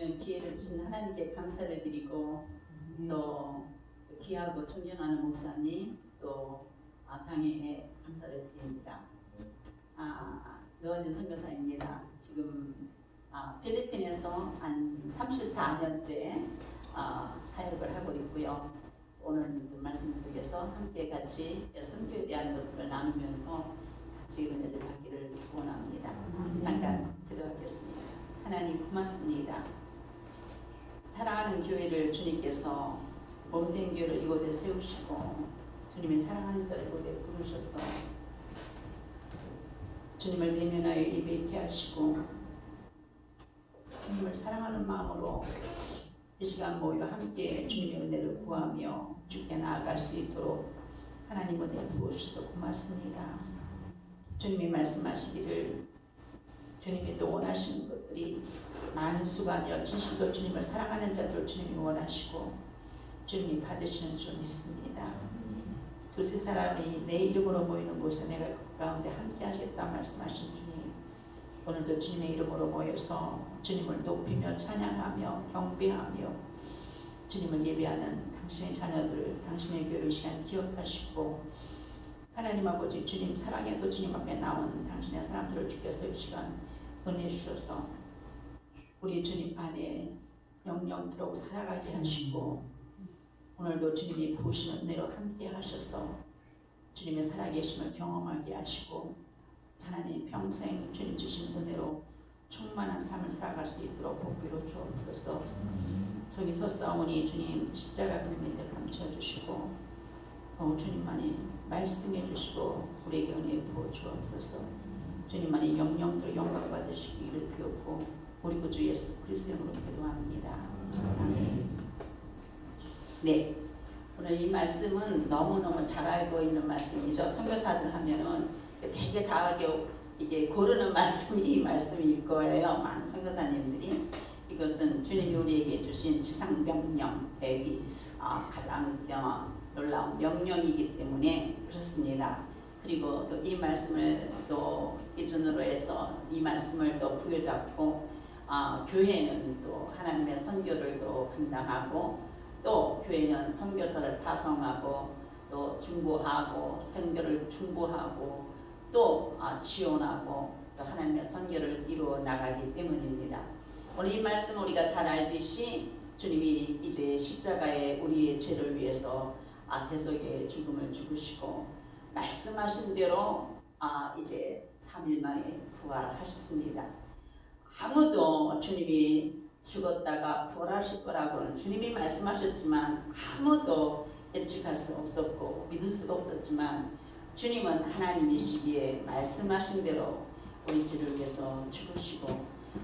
이런 기회를 주신 하나님께 감사를 드리고 또 귀하고 존경하는 목사님 또 당회에 감사를 드립니다. 노아준 선교사입니다. 지금 필리핀에서 한 34년째 사역을 하고 있고요. 오늘 말씀 속에서 함께 같이 선교에 대한 것들을 나누면서 같이 은혜를 받기를 원합니다. 잠깐 기도하겠습니다. 하나님 고맙습니다. 사랑하는 교회를 주님께서 몸된 교회를 이곳에 세우시고 주님의 사랑하는 자를 이곳에 부르셔서 주님을 대면하여 예배케 하시고 주님을 사랑하는 마음으로 이 시간 모여 함께 주님의 은혜를 구하며 주께 나아갈 수 있도록 하나님 은혜 부어주셔서 고맙습니다. 주님이 말씀하시기를 주님이 또 원하시는 것들이 많은 수가 아니라 진실로 주님을 사랑하는 자들 주님이 원하시고 주님이 받으시는 줄 믿습니다. 두세 사람이 내 이름으로 모이는 곳에 내가 그 가운데 함께 하겠다 말씀하신 주님, 오늘도 주님의 이름으로 모여서 주님을 높이며 찬양하며 경배하며 주님을 예배하는 당신의 자녀들, 당신의 교회 시간 기억하시고 하나님 아버지 주님 사랑해서 주님 앞에 나온 당신의 사람들을 주께서 이 시간 은혜 주셔서 우리 주님 안에 영영토록 살아가게 하시고 오늘도 주님이 부으시는 은혜로 함께 하셔서 주님의 살아계심을 경험하게 하시고 하나님 평생 주님 주신 은혜로 충만한 삶을 살아갈 수 있도록 복비로 주옵소서. 저기 섰사오니 주님 십자가 그림 밑에 감춰주시고 주님만이 말씀해 주시고 우리에게 은혜 부어 주옵소서. 주님만이 영영토록 영광 받으시기를 비옵고 우리 구주 예수 그리스도의 이름으로 기도합니다. 아멘. 네, 오늘 이 말씀은 너무너무 잘 알고 있는 말씀이죠. 선교사들 하면은 되게 다 이게 고르는 말씀이 이 말씀일 거예요. 많은 선교사님들이 이것은 주님이 우리에게 주신 지상 명령, 가장 놀라운 명령이기 때문에 그렇습니다. 그리고 또 이 말씀을 또 기준으로 해서 이 말씀을 또 부여잡고 교회는 또 하나님의 선교를 또 감당하고 또 교회는 선교사를 파송하고 또 중보하고 선교를 중보하고 또 지원하고 또 하나님의 선교를 이루어 나가기 때문입니다. 오늘 이 말씀 우리가 잘 알듯이 주님이 이제 십자가에 우리의 죄를 위해서 대속의 죽음을 죽으시고 말씀하신 대로 이제 3일 만에 부활하셨습니다. 아무도 주님이 죽었다가 부활하실 거라고는 주님이 말씀하셨지만 아무도 예측할 수 없었고 믿을 수가 없었지만 주님은 하나님이시기에 말씀하신 대로 우리 죄를 위해서 죽으시고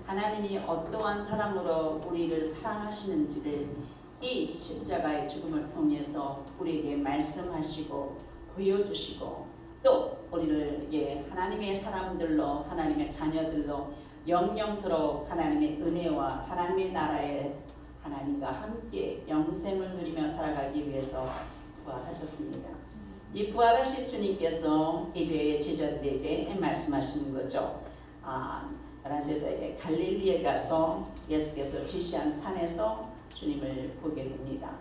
하나님이 어떠한 사람으로 우리를 사랑하시는지를 이 십자가의 죽음을 통해서 우리에게 말씀하시고 보여주시고 또 우리를 하나님의 사람들로 하나님의 자녀들로 영영토록 하나님의 은혜와 하나님의 나라에 하나님과 함께 영생을 누리며 살아가기 위해서 부활하셨습니다. 이 부활하신 주님께서 이제 제자들에게 말씀하시는 거죠. 다른 제자에게 갈릴리에 가서 예수께서 지시한 산에서 주님을 보게 됩니다.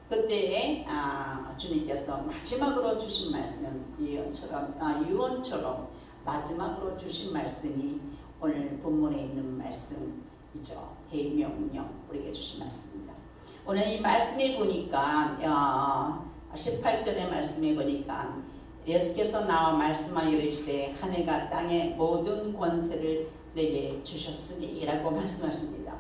그때에 주님께서 마지막으로 주신 말씀은 유언처럼 마지막으로 주신 말씀이 오늘 본문에 있는 말씀이죠. 대명령 우리에게 주신 말씀입니다. 오늘 이 말씀에 보니까 18절의 말씀에 보니까 예수께서 나와 말씀하여 이르시되 하늘과 땅의 모든 권세를 내게 주셨으니 라고 말씀하십니다.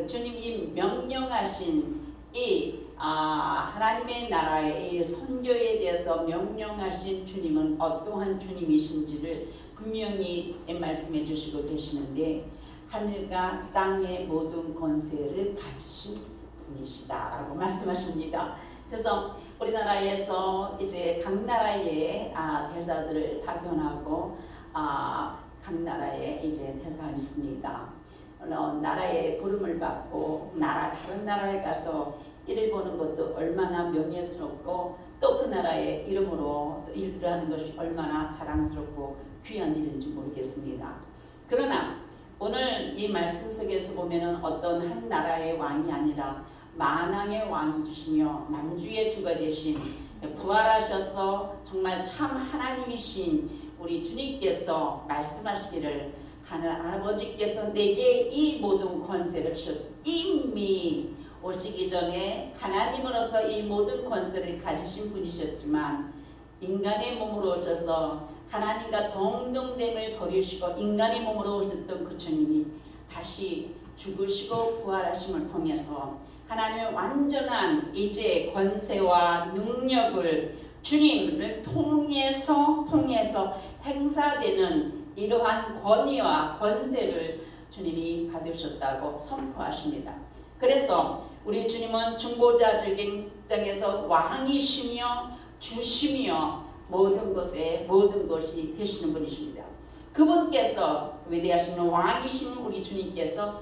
주님이 명령하신 이 하나님의 나라의 이 선교에 대해서 명령하신 주님은 어떠한 주님이신지를 분명히 말씀해 주시고 계시는데 하늘과 땅의 모든 권세를 가지신 분이시다라고 말씀하십니다. 그래서 우리나라에서 이제 각 나라의 대사들을 파견하고 각 나라에 이제 대사가 있습니다. 나라의 부름을 받고 다른 나라에 가서 일을 보는 것도 얼마나 명예스럽고 또 그 나라의 이름으로 일을 하는 것이 얼마나 자랑스럽고 귀한 일인지 모르겠습니다. 그러나 오늘 이 말씀 속에서 보면은 어떤 한 나라의 왕이 아니라 만왕의 왕이시며 만주의 주가 되신 부활하셔서 정말 참 하나님이신 우리 주님께서 말씀하시기를 아버지께서 내게 이 모든 권세를 주셨다. 이미 오시기 전에 하나님으로서 이 모든 권세를 가지신 분이셨지만 인간의 몸으로 오셔서 하나님과 동등됨을 버리시고 인간의 몸으로 오셨던 그 주님이 다시 죽으시고 부활하심을 통해서 하나님의 완전한 이제 권세와 능력을 주님을 통해서 행사되는 이러한 권위와 권세를 주님이 받으셨다고 선포하십니다. 그래서 우리 주님은 중보자적인 입장에서 왕이시며 주시며 모든 것이 되시는 분이십니다. 그분께서 위대하신 왕이신 우리 주님께서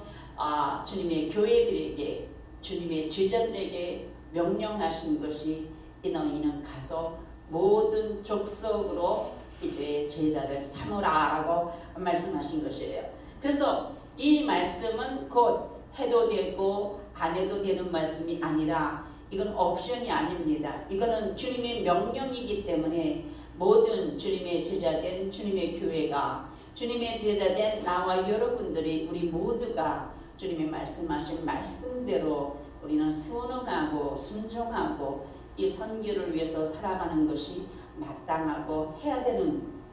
주님의 교회들에게 주님의 제자들에게 명령하신 것이 너희는 가서 모든 족속으로 이제 제자를 삼으라라고 말씀하신 것이에요. 그래서 이 말씀은 곧 해도 되고 안 해도 되는 말씀이 아니라 이건 옵션이 아닙니다. 이거는 주님의 명령이기 때문에 모든 주님의 제자된 주님의 교회가 주님의 제자된 나와 여러분들이 우리 모두가 주님의 말씀하신 말씀대로 우리는 순응하고 순종하고 이 선교를 위해서 살아가는 것이 마땅하고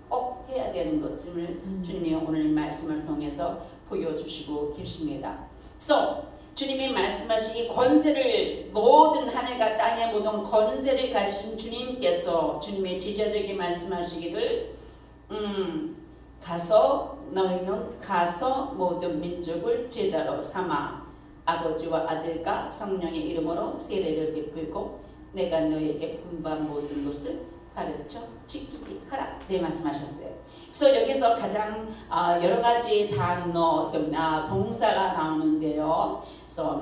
꼭 해야 되는 것을 주님이 오늘 말씀을 통해서 보여주시고 계십니다. 그래서 주님이 말씀하시기 권세를 모든 하늘과 땅의 모든 권세를 가지신 주님께서 주님의 제자들에게 말씀하시기를 너희는 가서 모든 민족을 제자로 삼아 아버지와 아들과 성령의 이름으로 세례를 베풀고 내가 너희에게 분부한 모든 것을 가르쳐 지키게 하라. 네 말씀하셨어요. 그래서 여기서 가장 여러 가지 단어, 동사가 나오는데요. 그래서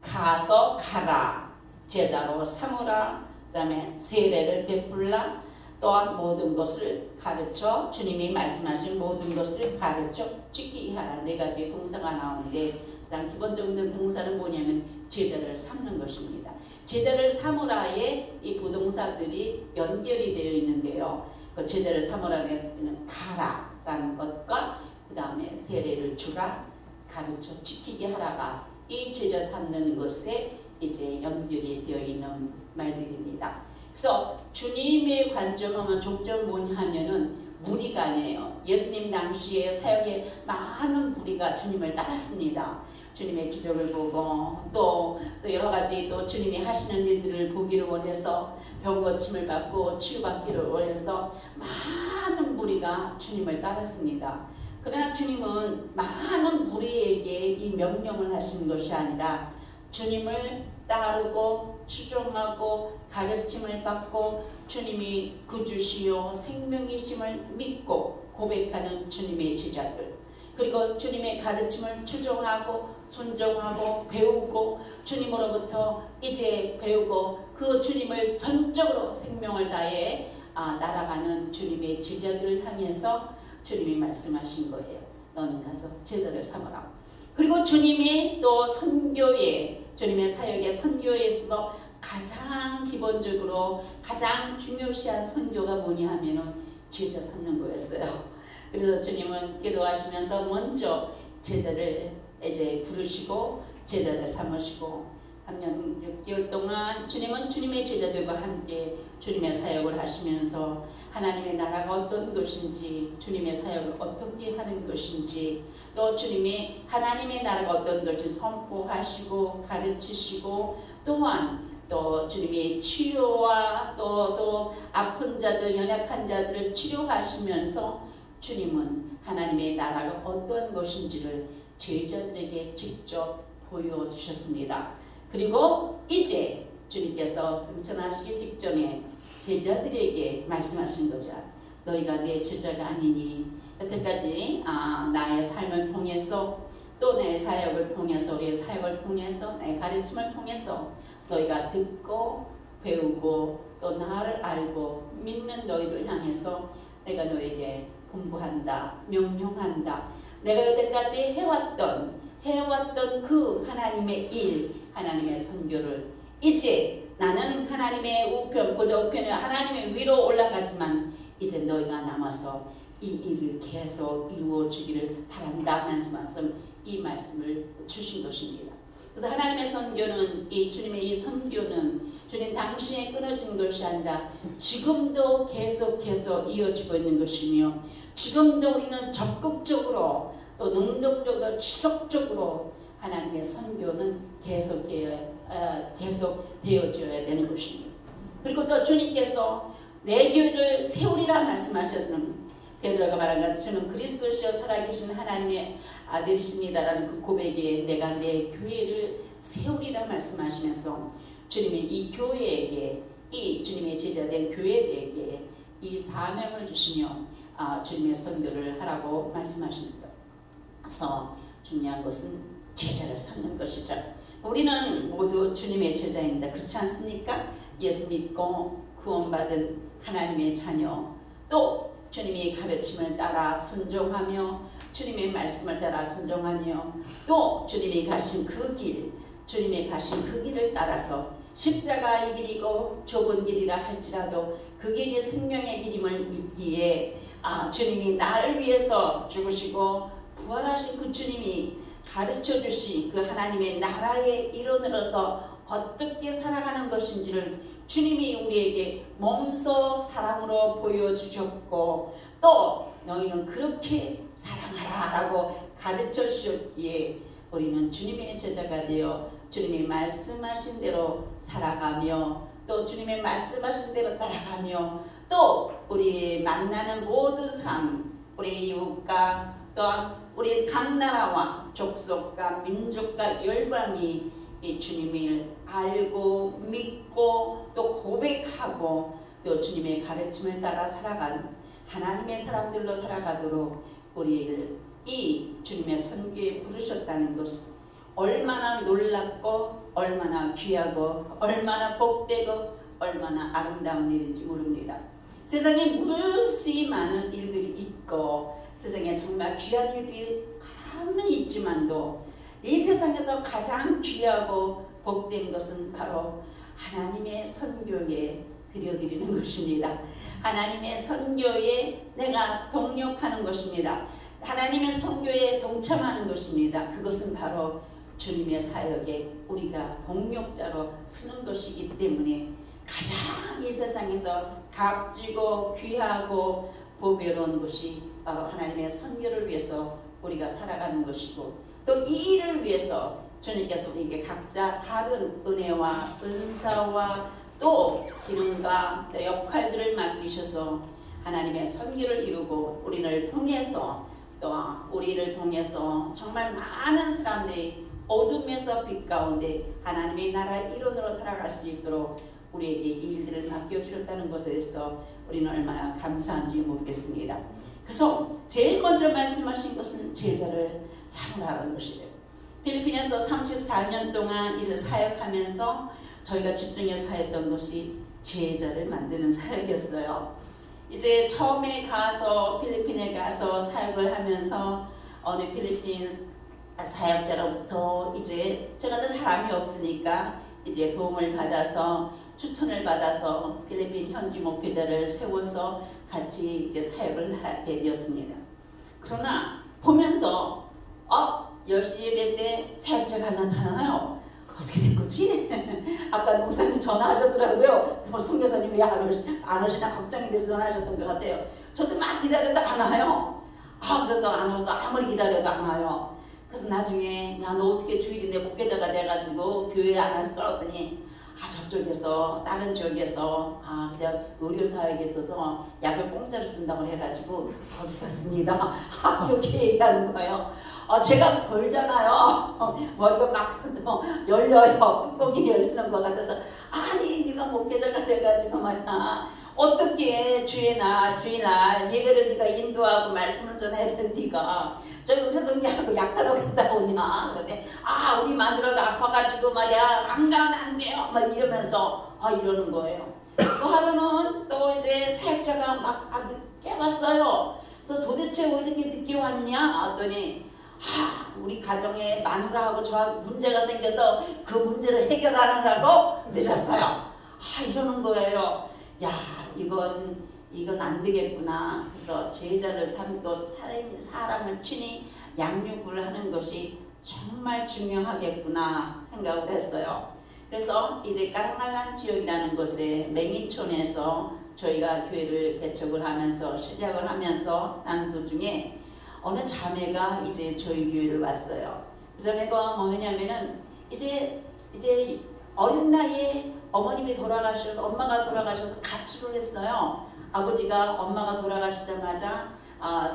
가서 가라, 제자로 삼으라, 그 다음에 세례를 베풀라, 또한 모든 것을 가르쳐 주님이 말씀하신 모든 것을 가르쳐 지키게 하라. 네 가지 동사가 나오는데 가장 기본적인 동사는 뭐냐면 제자를 삼는 것입니다. 제자를 삼으라에 이 부동사들이 연결이 되어 있는데요. 그 제자를 삼으라는 가라라는 것과 그 다음에 세례를 주라, 가르쳐 지키게 하라가 이 제자 삼는 것에 이제 연결이 되어 있는 말들입니다. 그래서 주님의 관점은 종점 뭐냐 하면은 무리가 아니에요. 예수님 당시에 사역에 많은 무리가 주님을 따랐습니다. 주님의 기적을 보고 또 여러 가지 또 주님이 하시는 일들을 보기를 원해서 병 고침을 받고 치유받기를 원해서 많은 무리가 주님을 따랐습니다. 그러나 주님은 많은 무리에게 이 명령을 하시는 것이 아니라 주님을 따르고 추종하고 가르침을 받고 주님이 구주시요 생명이심을 믿고 고백하는 주님의 제자들, 그리고 주님의 가르침을 추종하고 순종하고 배우고 주님으로부터 이제 배우고 그 주님을 전적으로 생명을 다해 날아가는 주님의 제자들을 향해서 주님이 말씀하신 거예요. 너는 가서 제자를 삼으라. 그리고 주님이 또 선교에 주님의 사역의 선교에서도 가장 기본적으로 가장 중요시한 선교가 뭐냐 하면은 제자 삼는 거였어요. 그래서 주님은 기도하시면서 먼저 제자를 이제 부르시고 제자를 삼으시고 3년 6개월 동안 주님은 주님의 제자들과 함께 주님의 사역을 하시면서 하나님의 나라가 어떤 것인지 주님의 사역을 어떻게 하는 것인지 또 주님이 하나님의 나라가 어떤 것을 선포하시고 가르치시고 또한 또 주님의 치료와 또 아픈 자들 연약한 자들을 치료하시면서 주님은 하나님의 나라가 어떤 것인지를 제자들에게 직접 보여주셨습니다. 그리고 이제 주님께서 승천하시기 직전에 제자들에게 말씀하신 거죠. 너희가 내 제자가 아니니 여태까지 나의 삶을 통해서 또 내 사역을 통해서 우리의 사역을 통해서 내 가르침을 통해서 너희가 듣고 배우고 또 나를 알고 믿는 너희를 향해서 내가 너에게 분부한다, 명령한다. 내가 여태까지 해왔던 그 하나님의 일, 하나님의 선교를 이제 나는 하나님의 우편, 보좌 우편에 하나님의 위로 올라가지만 이제 너희가 남아서 이 일을 계속 이루어 주기를 바란다 말씀 이 말씀을 주신 것입니다. 그래서 하나님의 선교는 이 주님의 이 선교는 주님 당시에 끊어진 것이 아니라 지금도 계속해서 이어지고 있는 것이며 지금도 우리는 적극적으로 또 능동적으로 지속적으로 하나님의 선교는 계속 되어져야 되는 것입니다. 그리고 또 주님께서 내 교회를 세우리라 말씀하셨는 베드로가 말한 것 주는 그리스도시여 살아계신 하나님의 아들이십니다라는 그 고백에 내가 내 교회를 세우리라 말씀하시면서 주님이 이 교회에게 이 주님의 제자된 교회에게 이 사명을 주시며 주님의 선교를 하라고 말씀하십니다. 그래서 중요한 것은 제자를 삼는 것이죠. 우리는 모두 주님의 제자입니다. 그렇지 않습니까? 예수 믿고 구원받은 하나님의 자녀, 또 주님의 가르침을 따라 순종하며 주님의 말씀을 따라 순종하며 또 주님이 가신 그 길, 주님의 가신 그 길을 따라서 십자가 이 길이고 좁은 길이라 할지라도 그 길이 생명의 길임을 믿기에 주님이 나를 위해서 죽으시고 부활하신 그 주님이 가르쳐 주신 그 하나님의 나라의 일원으로서 어떻게 살아가는 것인지를 주님이 우리에게 몸소 사랑으로 보여주셨고 또 너희는 그렇게 사랑하라 라고 가르쳐 주셨기에 우리는 주님의 제자가 되어 주님이 말씀하신 대로 살아가며 또 주님의 말씀하신 대로 따라가며 또 우리 만나는 모든 삶, 우리 이웃과 또한 우리 각 나라와 족속과 민족과 열방이 이 주님을 알고 믿고 또 고백하고 또 주님의 가르침을 따라 살아간 하나님의 사람들로 살아가도록 우리를 이 주님의 선교에 부르셨다는 것은 얼마나 놀랍고 얼마나 귀하고 얼마나 복되고 얼마나 아름다운 일인지 모릅니다. 세상에 무수히 많은 일들이 있고 세상에 정말 귀한 일들이 많이 있지만도 이 세상에서 가장 귀하고 복된 것은 바로 하나님의 선교에 드려드리는 것입니다. 하나님의 선교에 내가 동력하는 것입니다. 하나님의 선교에 동참하는 것입니다. 그것은 바로 주님의 사역에 우리가 동력자로 쓰는 것이기 때문에 가장 이 세상에서 값지고 귀하고 보배로운 것이 바로 하나님의 선교를 위해서 우리가 살아가는 것이고 또 이 일을 위해서 주님께서 우리에게 각자 다른 은혜와 은사와 또 기능과 또 역할들을 맡기셔서 하나님의 선교를 이루고 우리를 통해서 정말 많은 사람들이 어둠에서 빛 가운데 하나님의 나라 일원으로 살아갈 수 있도록 우리에게 이 일들을 맡겨주셨다는 것에 대해서 우리는 얼마나 감사한지 모르겠습니다. 그래서 제일 먼저 말씀하신 것은 제자를 삼으라는 것이에요. 필리핀에서 34년 동안 일을 사역하면서 저희가 집중해서 했던 것이 제자를 만드는 사역이었어요. 이제 처음에 가서 필리핀에 가서 사역을 하면서 어느 필리핀 사역자로부터 이제 제가 사람이 없으니까 이제 도움을 받아서 추천을 받아서 필리핀 현지 목회자를 세워서 같이 이제 사역을 하게 되었습니다. 그러나 보면서 10시 예배 때 사역자가 나타나요. 어떻게 된 거지? 아까 목사님 전화하셨더라고요. 선교사님이 안 오시나 걱정이 돼서 전화하셨던 것 같아요. 저도 막 기다렸다 안 와요. 그래서 안 와서 아무리 기다려도 안 와요. 그래서 나중에 야 너 어떻게 주일인데 목회자가 돼가지고 교회 안 왔어? 그랬더니 저쪽에서 다른 지역에서 그냥 의료사역에 있어서 약을 공짜로 준다고 해가지고 거기 갔습니다. 이렇게 얘기하는 거예요. 제가 벌잖아요. 머리가 막 열려요. 뚜껑이 열리는 것 같아서 아니 네가 목회자가 돼가지고 말이야 어떻게 주일날 예배를 네가 인도하고 말씀을 전해야 되는 네가 저기 의료성리하고 약하러 갔다 오냐. 근데 우리 마누라가 아파가지고 말이야 안 가면 안 돼요. 막 이러면서 이러는 거예요. 또 하루는 또 이제 사역자가 막 늦게 왔어요. 그래서 도대체 왜 이렇게 늦게 왔냐 했더니 우리 가정에 마누라하고 저하고 문제가 생겨서 그 문제를 해결하느라고 늦었어요. 이러는 거예요. 야, 이건 안 되겠구나. 그래서 제자를 삼고 사람을 친히 양육을 하는 것이 정말 중요하겠구나 생각을 했어요. 그래서 이제 까랑날란 지역이라는 곳에 맹인촌에서 저희가 교회를 개척을 하면서 시작을 하면서 하는 도중에 어느 자매가 이제 저희 교회를 왔어요. 그 자매가 뭐냐면은 이제 어린 나이에 어머님이 돌아가셔서 엄마가 돌아가셔서 가출을 했어요. 아버지가 엄마가 돌아가시자마자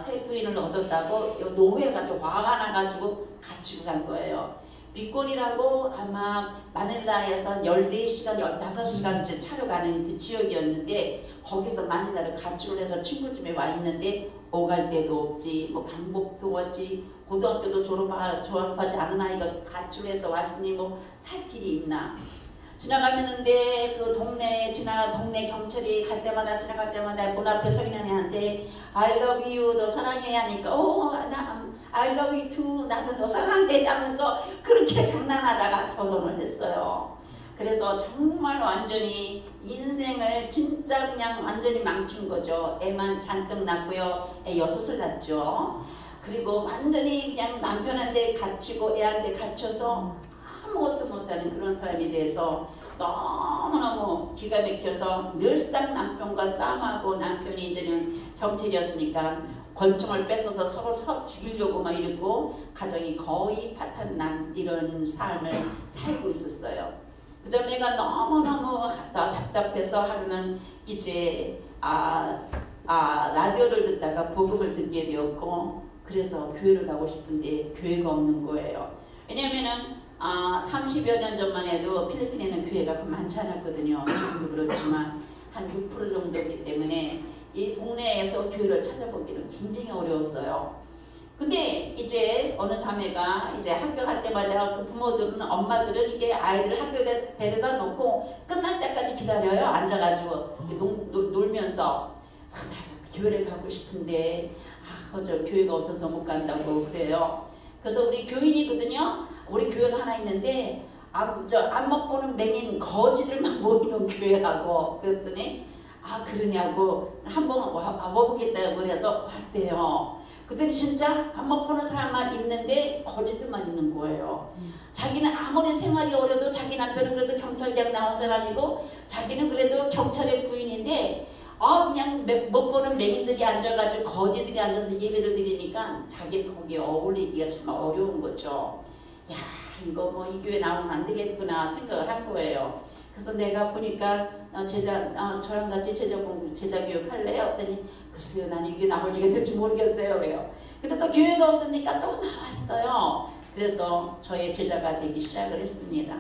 새 부인을 얻었다고 노예가 좀 화가 나가지고 가출을 한 거예요. 빅골이라고 아마 마닐라에서 14시간, 15시간 이제 차로 가는 그 지역이었는데 거기서 마닐라를 가출을 해서 친구 집에 와 있는데 오갈 데도 없지, 뭐 방법도 없지, 고등학교도 졸업하지 않은 아이가 가출해서 왔으니 뭐 살 길이 있나. 지나가면은데 그 동네 경찰이 갈 때마다 지나갈 때마다 문 앞에 서 있는 애한테 I love you 너 사랑해 하니까 나 I love you too 나도 너 사랑해 하면서 그렇게 장난하다가 결혼을 했어요. 그래서 정말 완전히 인생을 진짜 그냥 완전히 망친 거죠. 애만 잔뜩 낳고요. 애 6을 낳죠. 그리고 완전히 그냥 남편한테 갇히고 애한테 갇혀서 아무것도 못하는 그런 사람이 돼서 너무너무 기가 막혀서 늘상 남편과 싸움하고 남편이 이제는 경찰이었으니까 권총을 뺏어서 서로 죽이려고 막 이러고 가정이 거의 파탄난 이런 삶을 살고 있었어요. 그저 내가 너무너무 답답해서 하루는 이제 라디오를 듣다가 복음을 듣게 되었고 그래서 교회를 가고 싶은데 교회가 없는 거예요. 왜냐하면은 30여 년 전만 해도 필리핀에는 교회가 많지 않았거든요. 지금도 그렇지만 한 6% 정도이기 때문에 이 동네에서 교회를 찾아보기는 굉장히 어려웠어요. 근데 이제 어느 자매가 이제 학교 갈 때마다 그 부모들은 엄마들은 이게 아이들을 학교에 데려다 놓고 끝날 때까지 기다려요. 앉아가지고 놀면서 나 교회를 가고 싶은데 저 교회가 없어서 못 간다고 그래요. 그래서 우리 교인이거든요. 우리 교회가 하나 있는데 안목 보는 맹인 거지들만 모이는 교회라고 그랬더니 그러냐고 한번 와보겠다고 그래서 왔대요. 그랬더니 진짜 안목 보는 사람만 있는데 거지들만 있는 거예요. 자기는 아무리 생활이 어려도 자기 남편은 그래도 경찰대학 나온 사람이고 자기는 그래도 경찰의 부인인데 그냥 못 보는 맹인들이 앉아가지고 거지들이 앉아서 예배를 드리니까 자기는 거기에 어울리기가 정말 어려운 거죠. 야, 이거 뭐 이 교회 나오면 안 되겠구나 생각을 한 거예요. 그래서 내가 보니까 저랑 같이 제자 교육 할래요? 했더니 글쎄요, 난 이게 나올 적이 될지 모르겠어요. 그래요. 근데 또 교회가 없으니까 또 나왔어요. 그래서 저의 제자가 되기 시작을 했습니다.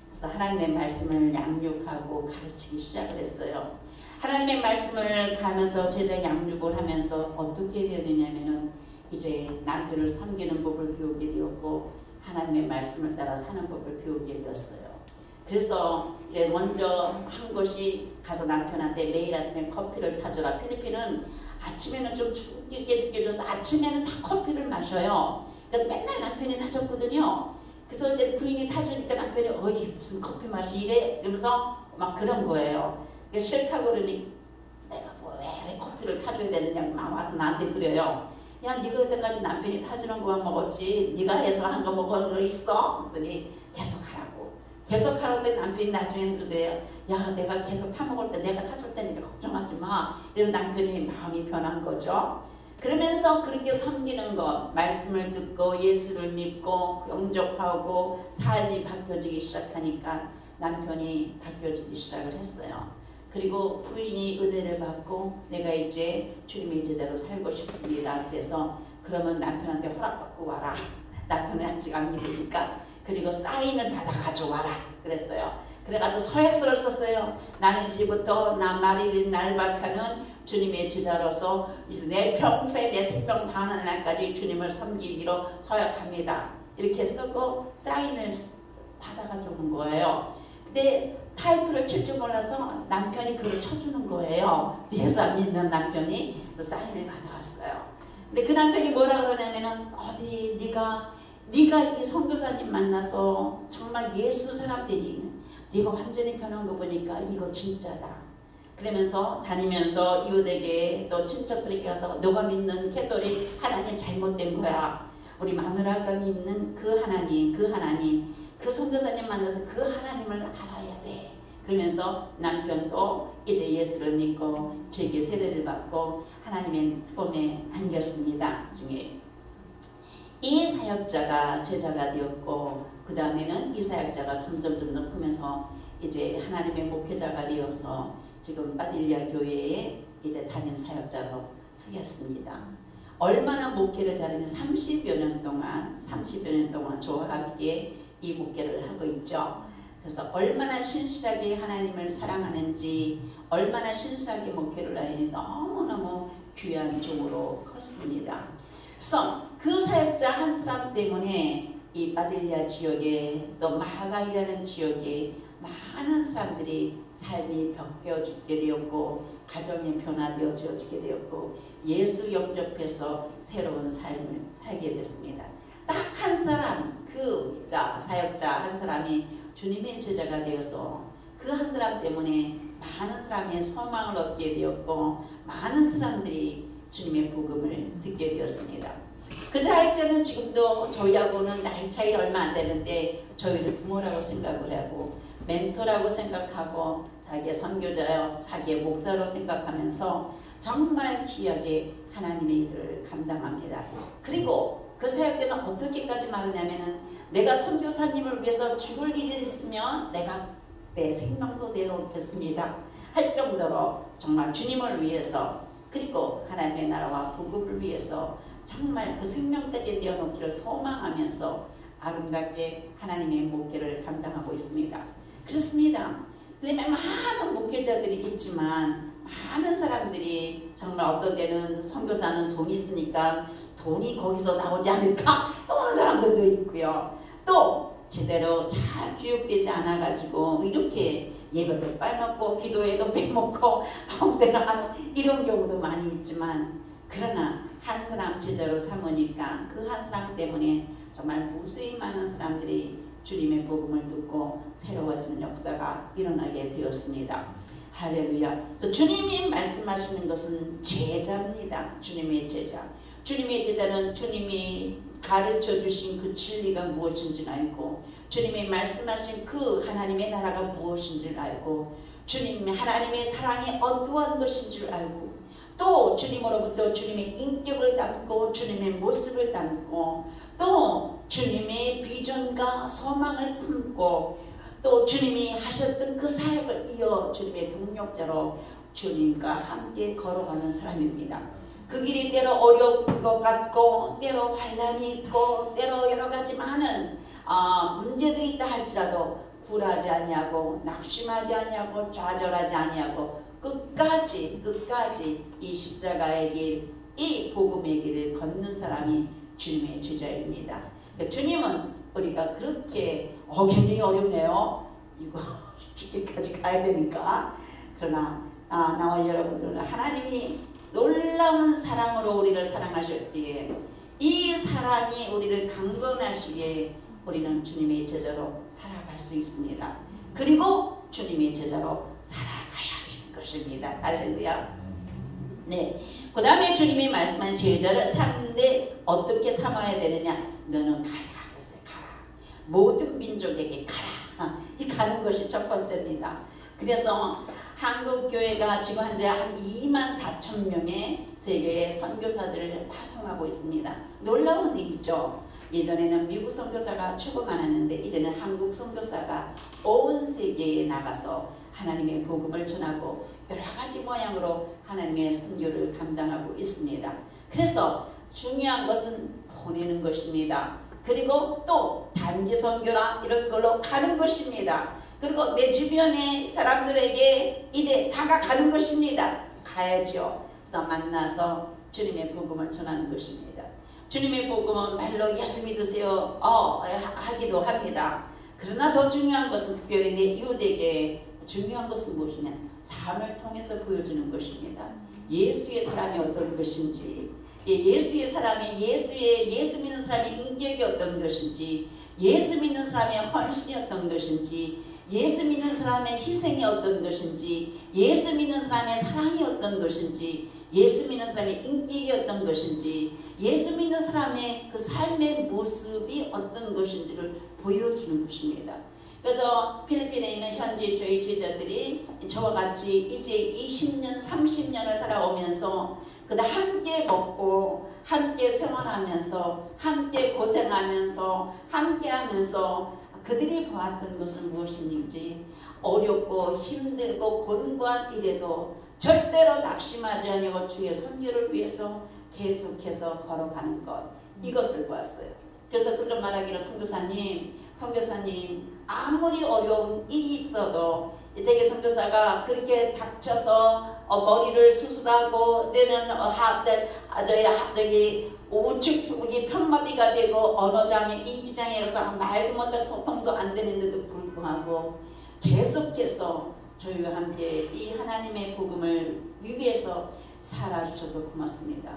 그래서 하나님의 말씀을 양육하고 가르치기 시작을 했어요. 하나님의 말씀을 가면서 제자 양육을 하면서 어떻게 해야 되냐면은 이제 남편을 섬기는 법을 배우게 되었고 하나님의 말씀을 따라 사는 법을 배우게 되었어요. 그래서 먼저 한 것이 가서 남편한테 매일 아침에 커피를 타줘라. 필리핀은 아침에는 좀 춥게 느껴져서 아침에는 다 커피를 마셔요. 그래서 맨날 남편이 타줬거든요. 그래서 이제 부인이 타주니까 남편이 어이 무슨 커피 맛이 이래? 이러면서 막 그런 거예요. 싫다고 그러니 내가 왜 커피를 타줘야 되느냐고 막 와서 나한테 그래요. 야, 네가 여태까지 남편이 타주는 거만 먹었지 네가 해서 한 거 먹은 거 있어? 그랬더니 계속 하라고. 계속 하라는데 남편이 나중에는 그러대요. 야, 내가 계속 타먹을 때 내가 타줄 테니까 걱정하지 마. 이런 남편이 마음이 변한 거죠. 그러면서 그렇게 섬기는 것, 말씀을 듣고 예수를 믿고 영접하고 삶이 바뀌어지기 시작하니까 남편이 바뀌어지기 시작을 했어요. 그리고 부인이 은혜를 받고 내가 이제 주님의 제자로 살고 싶습니다. 그래서 그러면 남편한테 허락받고 와라. 남편은 아직 안 믿으니까. 그리고 사인을 받아 가져와라. 그랬어요. 그래가지고 서약서를 썼어요. 나는 이제부터 마리린 날박하는 주님의 제자로서 이제 내 평생 내 생명 다하는 날까지 주님을 섬기기로 서약합니다. 이렇게 쓰고 사인을 받아가지고 온 거예요. 근데 타이프를 칠 줄 몰라서 남편이 그걸 쳐주는 거예요. 예수 안 믿는 남편이 그 사인을 받아왔어요. 근데 그 남편이 뭐라 그러냐면은 어디 네가 이 선교사님 만나서 정말 예수 사람들이 네가 완전히 변한 거 보니까 이거 진짜다. 그러면서 다니면서 이웃에게 또 친척들에게 가서 너가 믿는 캐톨릭 하나님 잘못된 거야. 우리 마누라가 믿는 그 하나님 그 선교사님 만나서 그 하나님을 알아야 돼. 그러면서 남편도 이제 예수를 믿고 제게 세례를 받고 하나님의 품에 안겼습니다. 중에 이 사역자가 제자가 되었고 그 다음에는 이 사역자가 점점 크면서 이제 하나님의 목회자가 되어서 지금 바딜리아 교회에 이제 담임 사역자로 서였습니다. 얼마나 목회를 잘하면 30여 년 동안 저와 함께 이 목회를 하고 있죠. 그래서 얼마나 신실하게 하나님을 사랑하는지 얼마나 신실하게 목회를 하니 너무너무 귀한 종으로 컸습니다. 그래서 그 사역자 한 사람 때문에 이 바딜리아 지역에 또 마하가이라는 지역에 많은 사람들이 삶이 바뀌어 죽게 되었고 가정이 변화되어 주게 되었고 예수 영접해서 새로운 삶을 살게 됐습니다. 딱 한 사람 그 사역자 한 사람이 주님의 제자가 되어서 그 한 사람 때문에 많은 사람의 소망을 얻게 되었고 많은 사람들이 주님의 복음을 듣게 되었습니다. 그 사역자는 지금도 저희하고는 나이 차이 얼마 안 되는데 저희를 부모라고 생각을 하고 멘토라고 생각하고 자기의 선교자요 자기의 목사로 생각하면서 정말 귀하게 하나님의 일을 감당합니다. 그리고 그 사역자는 어떻게까지 말하냐면은 내가 선교사님을 위해서 죽을 일이 있으면 내가 내 생명도 내놓겠습니다 할 정도로 정말 주님을 위해서 그리고 하나님의 나라와 복음을 위해서 정말 그 생명까지 내어놓기를 소망하면서 아름답게 하나님의 목회를 감당하고 있습니다. 그렇습니다. 그런데 많은 목회자들이 있지만 많은 사람들이 정말 어떤 때는 선교사는 돈이 있으니까 돈이 거기서 나오지 않을까 이런 사람들도 있고요. 또 제대로 잘 교육되지 않아가지고 이렇게 예배도 빼먹고 기도회도 빼먹고 아무데나 하는 이런 경우도 많이 있지만 그러나 한 사람 제자로 삼으니까 그 한 사람 때문에 정말 무수히 많은 사람들이 주님의 복음을 듣고 새로워지는 역사가 일어나게 되었습니다. 할렐루야. 그래서 주님이 말씀하시는 것은 제자입니다. 주님의 제자. 주님의 제자는 주님이 가르쳐 주신 그 진리가 무엇인지를 알고 주님이 말씀하신 그 하나님의 나라가 무엇인지를 알고 주님 하나님의 사랑이 어떠한 것인지를 알고 또 주님으로부터 주님의 인격을 담고 주님의 모습을 담고 또 주님의 비전과 소망을 품고 또 주님이 하셨던 그 사역을 이어 주님의 동력자로 주님과 함께 걸어가는 사람입니다. 그 길이 때로 어려운 것 같고 때로 반란이 있고 때로 여러 가지 많은 문제들이 있다 할지라도 굴하지 아니하고 낙심하지 아니하고 좌절하지 아니하고 끝까지 이 십자가의 길, 이 복음의 길을 걷는 사람이 주님의 제자입니다. 그러니까 주님은 우리가 그렇게 굉장히 어렵네요. 이거 죽기까지 가야 되니까. 그러나 나와 여러분들은 하나님이 놀라운 사랑으로 우리를 사랑하셨기에 이 사랑이 우리를 강건하시기에 우리는 주님의 제자로 살아갈 수 있습니다. 그리고 주님의 제자로 살아가야 하는 것입니다. 할렐루야. 네, 그 다음에 주님이 말씀한 제자를 삼는데 어떻게 삼아야 되느냐? 너는 가자. 가라. 모든 민족에게 가라. 이 가는 것이 첫 번째입니다. 그래서 한국교회가 지금 현재 한 24,000명의 세계의 선교사들을 파송하고 있습니다. 놀라운 일이죠. 예전에는 미국 선교사가 최고 많았는데 이제는 한국 선교사가 온 세계에 나가서 하나님의 복음을 전하고 여러 가지 모양으로 하나님의 선교를 감당하고 있습니다. 그래서 중요한 것은 보내는 것입니다. 그리고 또 단기 선교라 이런 걸로 가는 것입니다. 그리고 내 주변의 사람들에게 이제 다가가는 것입니다. 가야죠. 그래서 만나서 주님의 복음을 전하는 것입니다. 주님의 복음은 말로 예수 믿으세요 하기도 합니다. 그러나 더 중요한 것은 특별히 내 이웃에게 중요한 것은 무엇이냐? 삶을 통해서 보여주는 것입니다. 예수의 사람이 어떤 것인지 예수 믿는 사람의 인격이 어떤 것인지, 예수 믿는 사람의 헌신이 어떤 것인지, 예수 믿는 사람의 희생이 어떤 것인지, 예수 믿는 사람의 사랑이 어떤 것인지, 예수 믿는 사람의 인격이 어떤 것인지, 예수 믿는 사람의 그 삶의 모습이 어떤 것인지를 보여주는 것입니다. 그래서 필리핀에 있는 현지 저희 제자들이 저와 같이 이제 20년, 30년을 살아오면서 함께 먹고 함께 생활하면서 함께 고생하면서 함께하면서 그들이 보았던 것은 무엇인지, 어렵고 힘들고 곤고한 일에도 절대로 낙심하지 않고 주의 선교를 위해서 계속해서 걸어가는 것, 이것을 보았어요. 그래서 그들은 말하기를 선교사님 아무리 어려운 일이 있어도 대개 선교사가 그렇게 닥쳐서 머리를 수술하고 때는 우측 편마비가 되고 언어장애, 인지장애로서 말도 못하고 소통도 안 되는데도 불구하고 계속해서 저희와 함께 이 하나님의 복음을 위해서 살아주셔서 고맙습니다.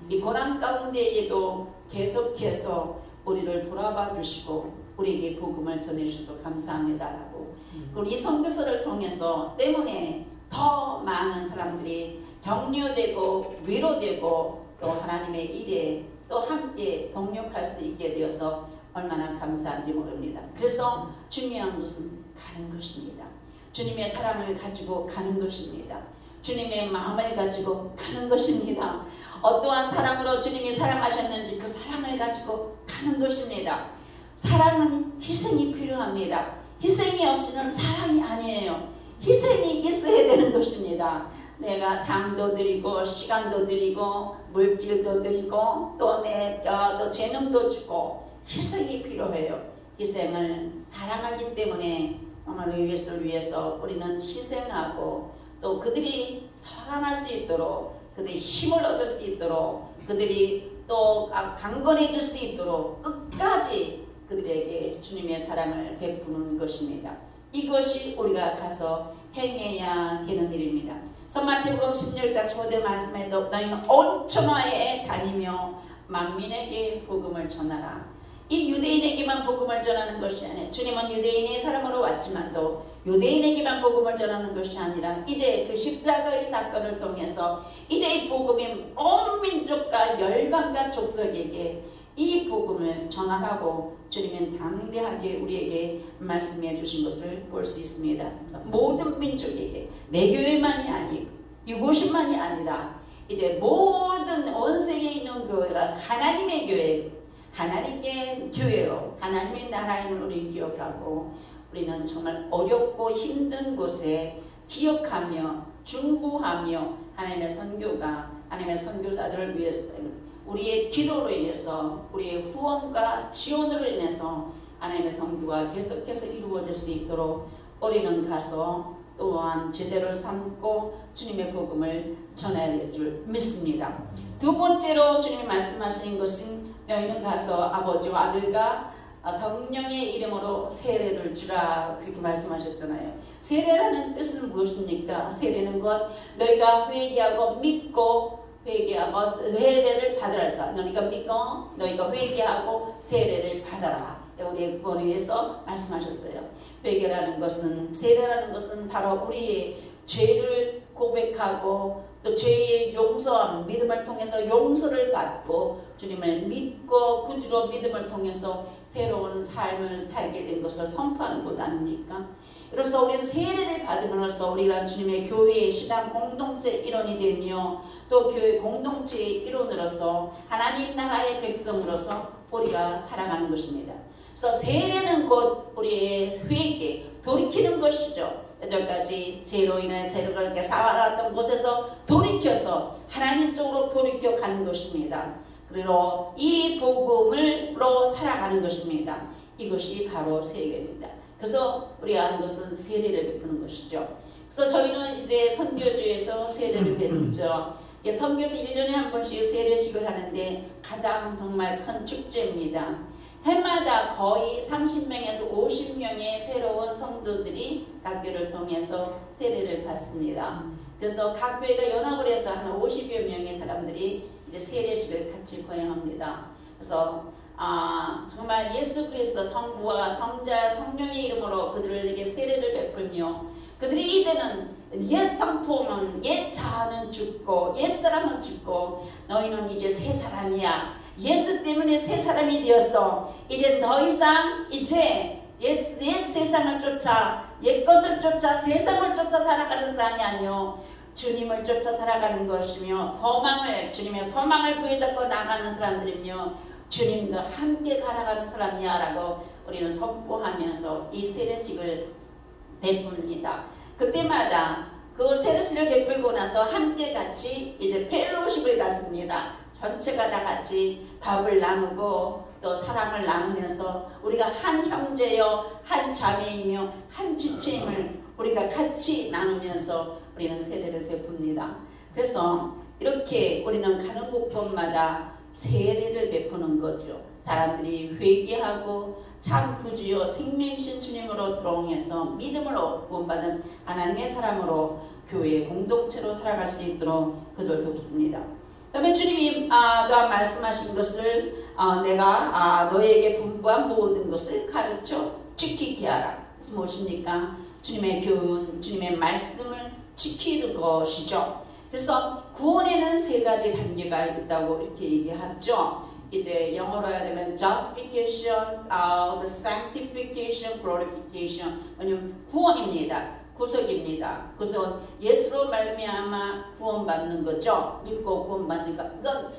이 고난 가운데에도 계속해서 우리를 돌아봐 주시고 우리에게 복음을 전해주셔서 감사합니다라고, 그리고 이 선교사를 통해서 때문에 더 많은 사람들이 격려되고 위로되고 또 하나님의 일에 또 함께 동력할 수 있게 되어서 얼마나 감사한지 모릅니다. 그래서 중요한 것은 가는 것입니다. 주님의 사랑을 가지고 가는 것입니다. 주님의 마음을 가지고 가는 것입니다. 어떠한 사랑으로 주님이 사랑하셨는지 그 사랑을 가지고 가는 것입니다. 사랑은 희생이 필요합니다. 희생이 없이는 사랑이 아니에요. 희생이 있어야 되는 것입니다. 내가 삶도 드리고 시간도 드리고 물질도 드리고 또 재능도 주고 희생이 필요해요. 희생을 사랑하기 때문에 정말 예수를 위해서 우리는 희생하고 또 그들이 살아날 수 있도록, 그들이 힘을 얻을 수 있도록, 그들이 또 강건해질 수 있도록 끝까지 그들에게 주님의 사랑을 베푸는 것입니다. 이것이 우리가 가서 행해야 되는 일입니다. 마태복음 16장 초대 말씀에도 너희는 온 천하에 다니며 만민에게 복음을 전하라. 이 유대인에게만 복음을 전하는 것이 아니라, 주님은 유대인의 사람으로 왔지만도 유대인에게만 복음을 전하는 것이 아니라 이제 그 십자가의 사건을 통해서 이제 이 복음이 온 민족과 열방과 족속에게 이 복음을 전하라고 주님은 당대하게 우리에게 말씀해 주신 것을 볼 수 있습니다. 그래서 모든 민족에게, 내 교회만이 아니고 이곳만이 아니라 이제 모든 온 세계에 있는 교회가 하나님의 교회, 하나님의 교회로 하나님의 나라임을 우리 기억하고, 우리는 정말 어렵고 힘든 곳에 기억하며 중보하며 하나님의 선교가, 하나님의 선교사들을 위해서 우리의 기도로 인해서, 우리의 후원과 지원으로 인해서 하나님의 선교가 계속해서 이루어질 수 있도록 우리는 가서 또한 제대로 삼고 주님의 복음을 전해야 될 줄 믿습니다. 두 번째로 주님이 말씀하시는 것은 너희는 가서 아버지와 아들과 성령의 이름으로 세례를 주라, 그렇게 말씀하셨잖아요. 세례라는 뜻은 무엇입니까? 세례는 것, 너희가 회개하고 믿고 회개하고 세례를 받으라. 너희가 믿고 너희가 회개하고 세례를 받아라. 우리의 구원을 위해서 말씀하셨어요. 회개라는 것은, 세례라는 것은 바로 우리의 죄를 고백하고 또 죄의 용서함, 믿음을 통해서 용서를 받고 주님을 믿고 구주로 믿음을 통해서 새로운 삶을 살게 된 것을 선포하는 것 아닙니까? 그래서 우리는 세례를 받음으로써 우리가 주님의 교회의 신앙 공동체 일원이 되며 또 교회 공동체의 일원으로서 하나님 나라의 백성으로서 우리가 살아가는 것입니다. 그래서 세례는 곧 우리의 회개, 돌이키는 것이죠. 8가지 죄로 인해 세력을 쌓아놨던 곳에서 돌이켜서 하나님 쪽으로 돌이켜 가는 것입니다. 그리고 이 복음으로 살아가는 것입니다. 이것이 바로 세례입니다. 그래서 우리가 하는 것은 세례를 베푸는 것이죠. 그래서 저희는 이제 선교주에서 세례를 베푸죠. 선교지 1년에 한 번씩 세례식을 하는데 가장 정말 큰 축제입니다. 해마다 거의 30명에서 50명의 새로운 성도들이 각 교회를 통해서 세례를 받습니다. 그래서 각 교회가 연합을 해서 한 50여 명의 사람들이 이제 세례식을 같이 거행합니다. 그래서 정말 예수 그리스도 성부와 성자 성령의 이름으로 그들에게 세례를 베풀며 그들이 이제는 옛 성품은 옛 자아는 죽고 옛 사람은 죽고 너희는 이제 새 사람이야. 예수 때문에 새 사람이 되었어. 이제 더 이상 이제 옛 세상을 쫓아 옛 것을 쫓아 세상을 쫓아 살아가는 사람이 아니요 주님을 쫓아 살아가는 것이며 주님의 소망을 부여잡고 나가는 사람들이며 주님과 함께 살아가는 사람이야 라고 우리는 선포하면서 이 세례식을 베풉니다. 그때마다 그 세례식을 베풀고 나서 함께 같이 이제 펠로십을 갖습니다. 전체가 다 같이 밥을 나누고 또 사랑을 나누면서 우리가 한 형제여 한 자매이며 한 지체임을 우리가 같이 나누면서 우리는 세례를 베풉니다. 그래서 이렇게 우리는 가는 곳곳마다 세례를 베푸는 거죠. 사람들이 회개하고 참 구주여 생명이신 주님으로 들어오면서 믿음으로 구원받은 하나님의 사람으로 교회 공동체로 살아갈 수 있도록 그들 돕습니다. 그다음에 주님이 또한 말씀하신 것을 내가 너에게 분부한 모든 것을 가르쳐 지키게 하라. 그래서 무엇입니까? 주님의 교훈, 주님의 말씀을 지키는 것이죠. 그래서 구원에는 세 가지 단계가 있다고 이렇게 얘기하죠. 이제 영어로 해야 되면 justification, the sanctification, glorification. 왜냐면 구원입니다. 구속입니다. 구속은 예수로 말미암아 구원받는 거죠. 믿고 구원받는 것. 이건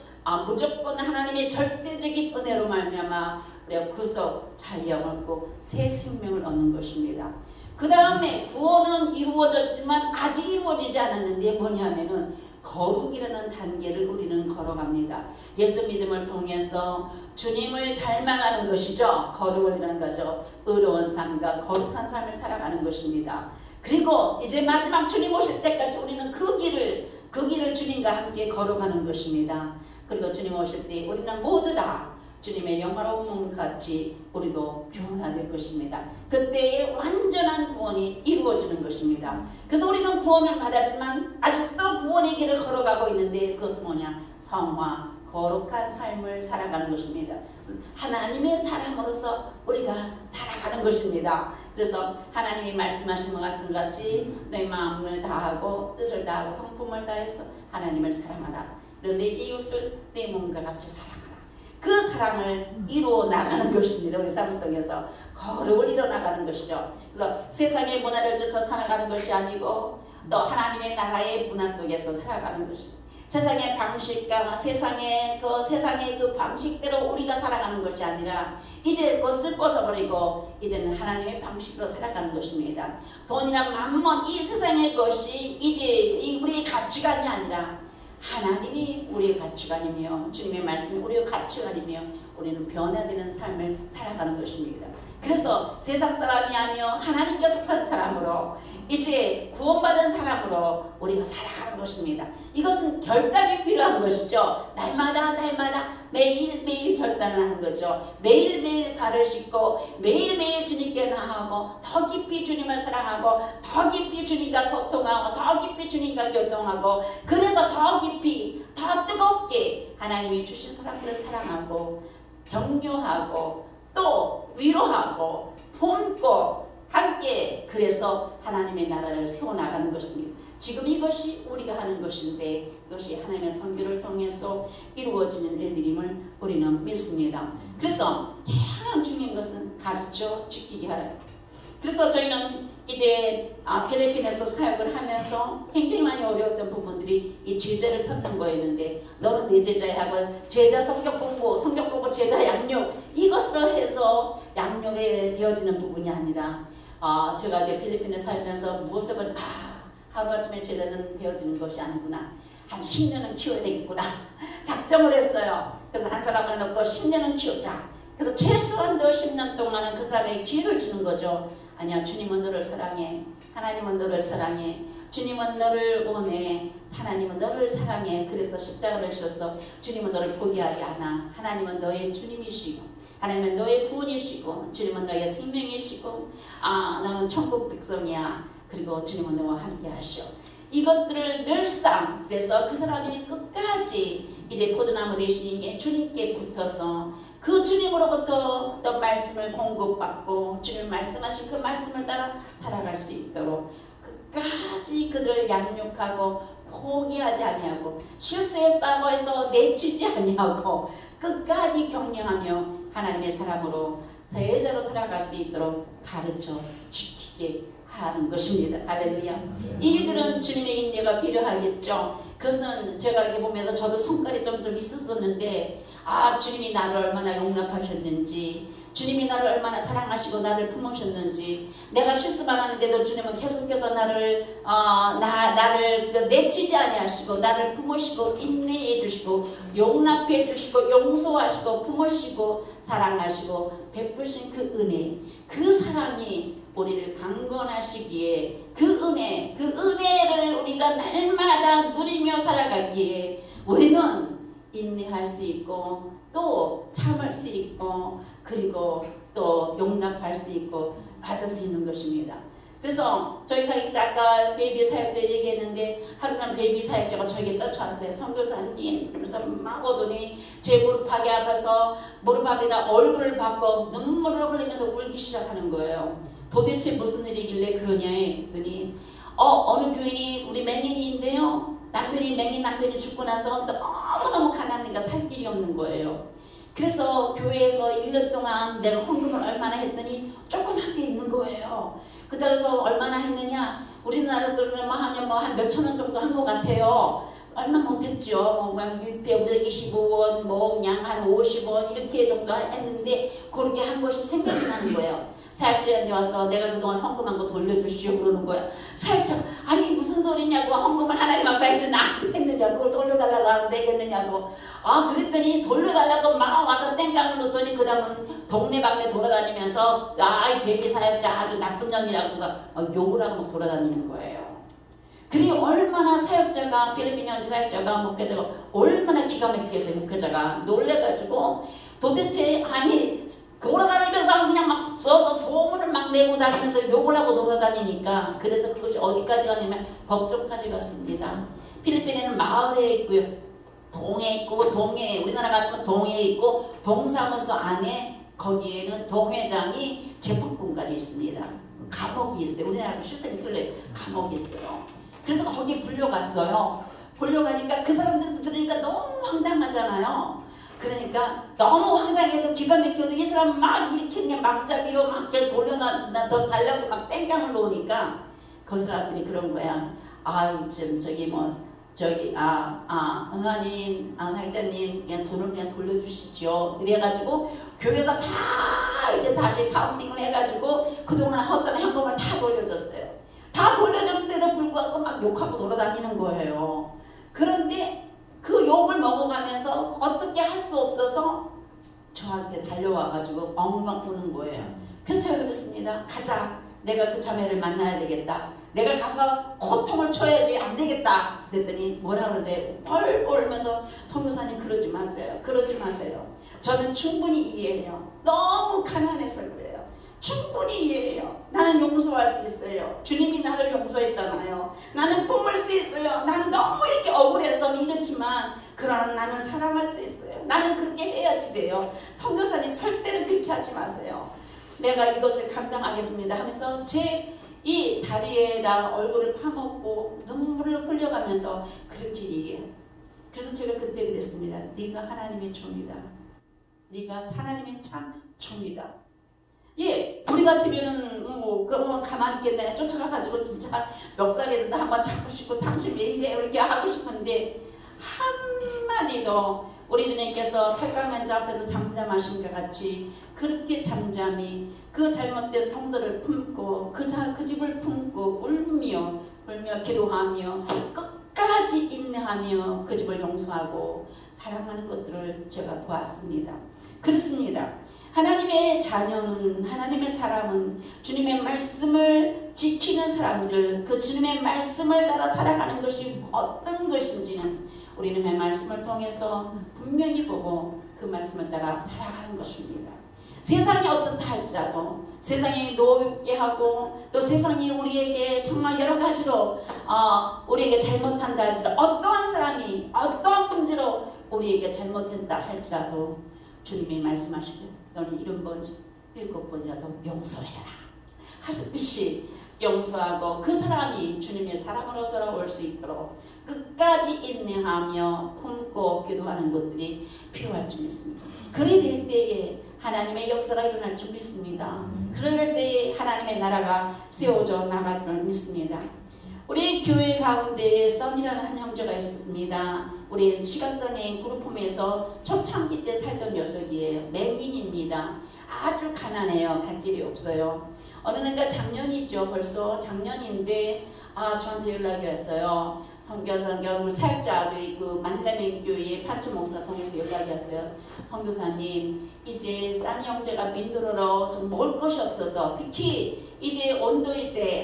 무조건 하나님의 절대적인 은혜로 말미암아 우리가 구속, 자유함을 얻고 새 생명을 얻는 것입니다. 그 다음에 구원은 이루어졌지만 아직 이루어지지 않았는데 뭐냐면은 거룩이라는 단계를 우리는 걸어갑니다. 예수 믿음을 통해서 주님을 닮아가는 것이죠. 거룩을 이라는 거죠. 의로운 삶과 거룩한 삶을 살아가는 것입니다. 그리고 이제 마지막 주님 오실 때까지 우리는 그 길을 주님과 함께 걸어가는 것입니다. 그리고 주님 오실 때 우리는 모두 다 주님의 영화로운 몸 같이 우리도 변화될 것입니다. 그때의 완전한 구원이 이루어지는 것입니다. 그래서 우리는 구원을 받았지만 아직도 구원의 길을 걸어가고 있는데 그것은 뭐냐? 성화, 거룩한 삶을 살아가는 것입니다. 하나님의 사람으로서 우리가 살아가는 것입니다. 그래서 하나님이 말씀하신 말씀같이 내 마음을 다하고 뜻을 다하고 성품을 다해서 하나님을 사랑하라. 내 이웃을 내 몸과 같이 사랑하라. 그 사랑을 이루어 나가는 것입니다. 우리 삶을 통해서 거룩을 이루어 나가는 것이죠. 그래서 세상의 문화를 쫓아 살아가는 것이 아니고 또 하나님의 나라의 문화 속에서 살아가는 것입니다. 세상의 방식과 세상의 그 방식대로 우리가 살아가는 것이 아니라 이제 그것을 벗어버리고 이제는 하나님의 방식으로 살아가는 것입니다. 돈이나 만몬 이 세상의 것이 이제 우리의 가치관이 아니라 하나님이 우리의 가치관이며 주님의 말씀이 우리의 가치관이며 우리는 변화되는 삶을 살아가는 것입니다. 그래서 세상 사람이 아니요 하나님께 속한 사람으로 이제 구원받은 사람으로 우리가 살아가는 것입니다. 이것은 결단이 필요한 것이죠. 날마다 매일매일 결단을 하는 거죠. 매일매일 발을 씻고 매일매일 주님께 나아가고 더 깊이 주님을 사랑하고 더 깊이 주님과 소통하고 더 깊이 주님과 교통하고 그래서 더 깊이 더 뜨겁게 하나님이 주신 사람들을 사랑하고 격려하고 또 위로하고 품고 함께 그래서 하나님의 나라를 세워나가는 것입니다. 지금 이것이 우리가 하는 것인데 이것이 하나님의 선교를 통해서 이루어지는 일들임을 우리는 믿습니다. 그래서 가장 중요한 것은 가르쳐 지키게 하라. 그래서 저희는 이제 필리핀에서 사역을 하면서 굉장히 많이 어려웠던 부분들이 이 제자를 삼는 거였는데 너는 내 제자야 하고 제자 성격 공부 제자 양육 이것으로 해서 양육에 되어지는 부분이 아니라 제가 이제 필리핀에 살면서 무엇을 보면 하루아침에 제자는 되어지는 것이 아니구나. 한 10년은 키워야 되겠구나. 작정을 했어요. 그래서 한 사람을 넣고 10년은 키우자. 그래서 최소한도 10년 동안은 그 사람에게 기회를 주는 거죠. 아니야, 주님은 너를 사랑해. 하나님은 너를 사랑해. 주님은 너를 원해. 하나님은 너를 사랑해. 그래서 십자가를 지셔서 주님은 너를 포기하지 않아. 하나님은 너의 주님이시고 하나님은 너의 구원이시고 주님은 너의 생명이시고 너는 천국 백성이야. 그리고 주님은 너와 함께 하셔. 이것들을 늘상 그래서 그 사람이 끝까지 이제 포도나무 대신 주님께 붙어서 그 주님으로부터 어떤 말씀을 공급받고 주님 말씀하신 그 말씀을 따라 살아갈 수 있도록 끝까지 그들을 양육하고 포기하지 아니하고 실수했다고 해서 내치지 아니하고 끝까지 격려하며 하나님의 사람으로 제자로 살아갈 수 있도록 가르쳐 지키게 하는 것입니다. 할렐루야. 이들은 주님의 인내가 필요하겠죠. 그것은 제가 이렇게 보면서 저도 손깔이 좀 있었었는데 주님이 나를 얼마나 용납하셨는지, 주님이 나를 얼마나 사랑하시고 나를 품으셨는지, 내가 실수만 하는데도 주님은 계속해서 나를 내치지 아니하시고 나를 품으시고 인내해 주시고 용납해 주시고 용서하시고 품으시고 사랑하시고 베푸신 그 은혜, 그 사랑이 우리를 강건하시기에 그 은혜를 우리가 날마다 누리며 살아가기에 우리는 인내할 수 있고 또 참을 수 있고 그리고 또 용납할 수 있고 받을 수 있는 것입니다. 그래서 저희 사역자 아까 베이비 사역자 얘기했는데 하루는 베이비 사역자가 저에게 떠쳐왔어요. 선교사님 그러면서 막 오더니 제 무릎팍이 아파서 무릎팍에다 얼굴을 박고 눈물을 흘리면서 울기 시작하는 거예요. 도대체 무슨 일이길래 그러냐 했더니 어느 교인이 우리 맹인인데요. 남편이 죽고 나서 너무너무 가난하니까 살 길이 없는 거예요. 그래서 교회에서 1년 동안 내가 헌금을 얼마나 했더니 조그맣게 있는 거예요. 그래서 얼마나 했느냐? 우리나라 돈으로 하면 한 몇천 원 정도 한 것 같아요. 얼마 못했죠. 125원, 그냥 한 50원 이렇게 정도 했는데 그렇게 한 것이 생각이 나는 거예요. 사역자한테 와서 내가 그동안 헌금한 거 돌려주시오 그러는 거야. 사역자 아니 무슨 소리냐고, 헌금을 하나님 앞에 해서 나한테 했느냐고, 그걸 돌려달라고 하면 되겠느냐고. 그랬더니 돌려달라고 막 와서 땡깡을 놓더니 그 다음은 동네방네 돌아다니면서 이 베비 사역자 아주 나쁜 년이라고 해서 욕을 하고 막 돌아다니는 거예요. 그리고 얼마나 사역자가, 필리핀 현지 사역자가, 목회자가 얼마나 기가 막히겠어요. 목회자가 놀래가지고 도대체 돌아다니면서 그냥 막 소문을 막 내고 다니면서 욕을 하고 돌아다니니까, 그래서 그것이 어디까지 가냐면 법정까지 갔습니다. 필리핀에는 마을에 있고요, 동에 있고, 우리나라 같으면 동에 있고, 동사무소 안에 거기에는 동회장이 재판권까지 있습니다. 감옥이 있어요. 우리나라 시스템이 틀려요. 감옥이 있어요. 그래서 거기에 불려갔어요. 불려가니까 그 사람들 들으니까 너무 황당하잖아요. 그러니까 너무 황당해도 기가 막혀도 이 사람 막 이렇게 그냥 막자기로 막 돌려놔 달라고 막 땡깡을 놓으니까 그 사람들이 그런 거야. 은하님, 사역자님 그냥 돈을 그냥 돌려주시죠. 이래가지고 교회에서 다 이제 다시 카운팅을 해가지고 그동안 어떤 현금을 다 돌려줬어요. 다 돌려줬는데도 불구하고 막 욕하고 돌아다니는 거예요. 그런데 그 욕을 먹어가면서 어떻게 할 수 없어서 저한테 달려와가지고 엉엉 우는 거예요. 그래서 제가 그랬습니다. 가자. 내가 그 자매를 만나야 되겠다. 내가 가서 고통을 쳐야지 안 되겠다. 그랬더니 뭐라 그러는데 뻘뻘 울면서 선교사님 그러지 마세요. 그러지 마세요. 저는 충분히 이해해요. 너무 가난해서 그래요. 충분히 이해해요. 나는 용서할 수 있어요. 주님이 나를 용서했잖아요. 나는 품을 수 있어요. 나는 너무 이렇게 억울해서 이렇지만 그러나 나는 사랑할 수 있어요. 나는 그렇게 해야지 돼요. 선교사님 절대로 그렇게 하지 마세요. 내가 이것을 감당하겠습니다 하면서 제 이 다리에다 얼굴을 파먹고 눈물을 흘려가면서 그렇게 얘기해요. 그래서 제가 그때 그랬습니다. 네가 하나님의 종이다. 네가 하나님의 참 종이다. 예, 우리 같으면은 그러면 가만히 있겠네. 쫓아가가지고 진짜 멱살에도 한번 잡고 싶고 당신 왜 이래 이렇게 하고 싶은데 한마디도 우리 주님께서 탈강한 자 앞에서 잠잠하신 것 같이 그렇게 잠잠히 그 잘못된 성도를 품고 그 집을 품고 울며 기도하며 끝까지 인내하며 그 집을 용서하고 사랑하는 것들을 제가 보았습니다. 그렇습니다. 하나님의 자녀는, 하나님의 사람은 주님의 말씀을 지키는 사람들, 그 주님의 말씀을 따라 살아가는 것이 어떤 것인지는 우리는 그 말씀을 통해서 분명히 보고 그 말씀을 따라 살아가는 것입니다. 세상이 어떻다 할지라도 세상이 노엽게 하고 또 세상이 우리에게 정말 여러 가지로 우리에게 잘못한다 할지라도 어떠한 사람이 어떠한 문제로 우리에게 잘못한다 할지라도 주님이 말씀하시길 너는 70번 7번이라도 용서해라 하셨듯이 용서하고 그 사람이 주님의 사랑으로 돌아올 수 있도록 끝까지 인내하며 품고 기도하는 것들이 필요할 줄 믿습니다. 그리 될 때에 하나님의 역사가 일어날 줄 믿습니다. 그럴 때에 하나님의 나라가 세워져 나갈 줄 믿습니다. 우리 교회 가운데에 썬이라는 한 형제가 있습니다. 우리 시각장애인 그룹홈에서 초창기 때 살던 녀석이에요. 맹인입니다. 아주 가난해요. 갈 길이 없어요. 어느 날 작년이죠. 벌써 작년인데 저한테 연락이 왔어요. 성교사님 사역자 우리 그 만남의 교회 판초 목사 통해서 연락이 왔어요. 선교사님 이제 싼 형제가 민들어로 좀 먹을 것이 없어서 특히 이제 온도일 때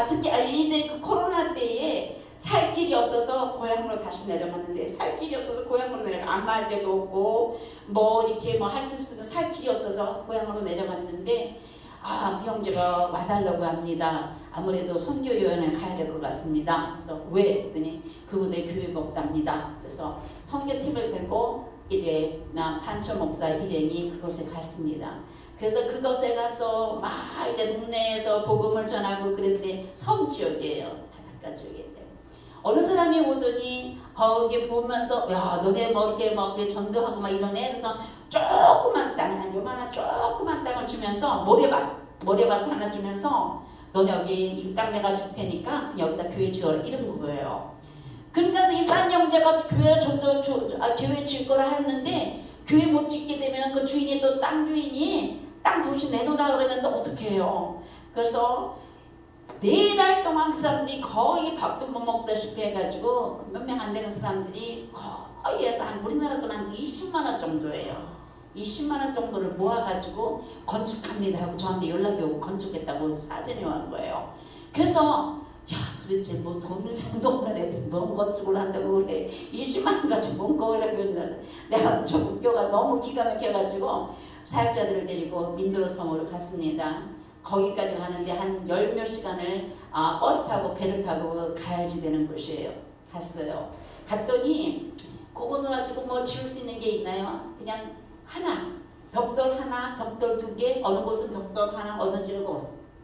특히 이제 그 코로나 때에 살 길이 없어서 고향으로 다시 내려갔는데 살 길이 없어서 고향으로 내려가 안마할 데도 없고 뭐 이렇게 뭐 할 수 있는 살 길이 없어서 고향으로 내려갔는데 형제가 와달라고 합니다. 아무래도 선교요원을 가야 될 것 같습니다. 그래서 왜? 했더니 그분의 교회가 없답니다. 그래서 선교팀을 데리고 이제 판초 목사 일행이 그곳에 갔습니다. 그래서 그곳에 가서 막 이제 동네에서 복음을 전하고 그랬더니 섬 지역이에요. 바닷가 지역인데 어느 사람이 오더니 거기 보면서 야 너네 뭐 이렇게 막 전도하고 막 이러네. 그래서 조그만 땅, 한 요만한 조그만 땅을 주면서 모래밭 하나 주면서 너네 여기 이 땅 내가 줄 테니까 여기다 교회 지어라 이런 거예요. 그러니까 이 싼 형제가 교회 질 거라 했는데 교회 못 짓게 되면 그 주인이 또 땅 주인이 땅 도시 내놓으라 그러면 또 어떻게 해요. 그래서 4달 동안 그 사람들이 거의 밥도 못 먹다시피 해가지고 몇 명 안 되는 사람들이 거의 해서 우리나라 돈 한 20만원 정도예요. 20만원 정도를 모아가지고 건축합니다 하고 저한테 연락이 오고 건축했다고 사진이 온 거예요. 그래서 야 도대체 뭐 돈을 정도만 해도 뭔 건축을 한다고 그래 20만원 같이 뭔 거라고 그러는데 내가 좀 웃겨가 너무 기가 막혀가지고 사역자들을 데리고 민들어 섬으로 갔습니다. 거기까지 가는데 한 10몇 시간을 버스 타고 배를 타고 가야지 되는 곳이에요. 갔어요. 갔더니 그거 가지고 뭐 지을 수 있는 게 있나요? 그냥 하나, 벽돌 하나, 벽돌 2개, 어느 곳은 벽돌 하나, 어느 집은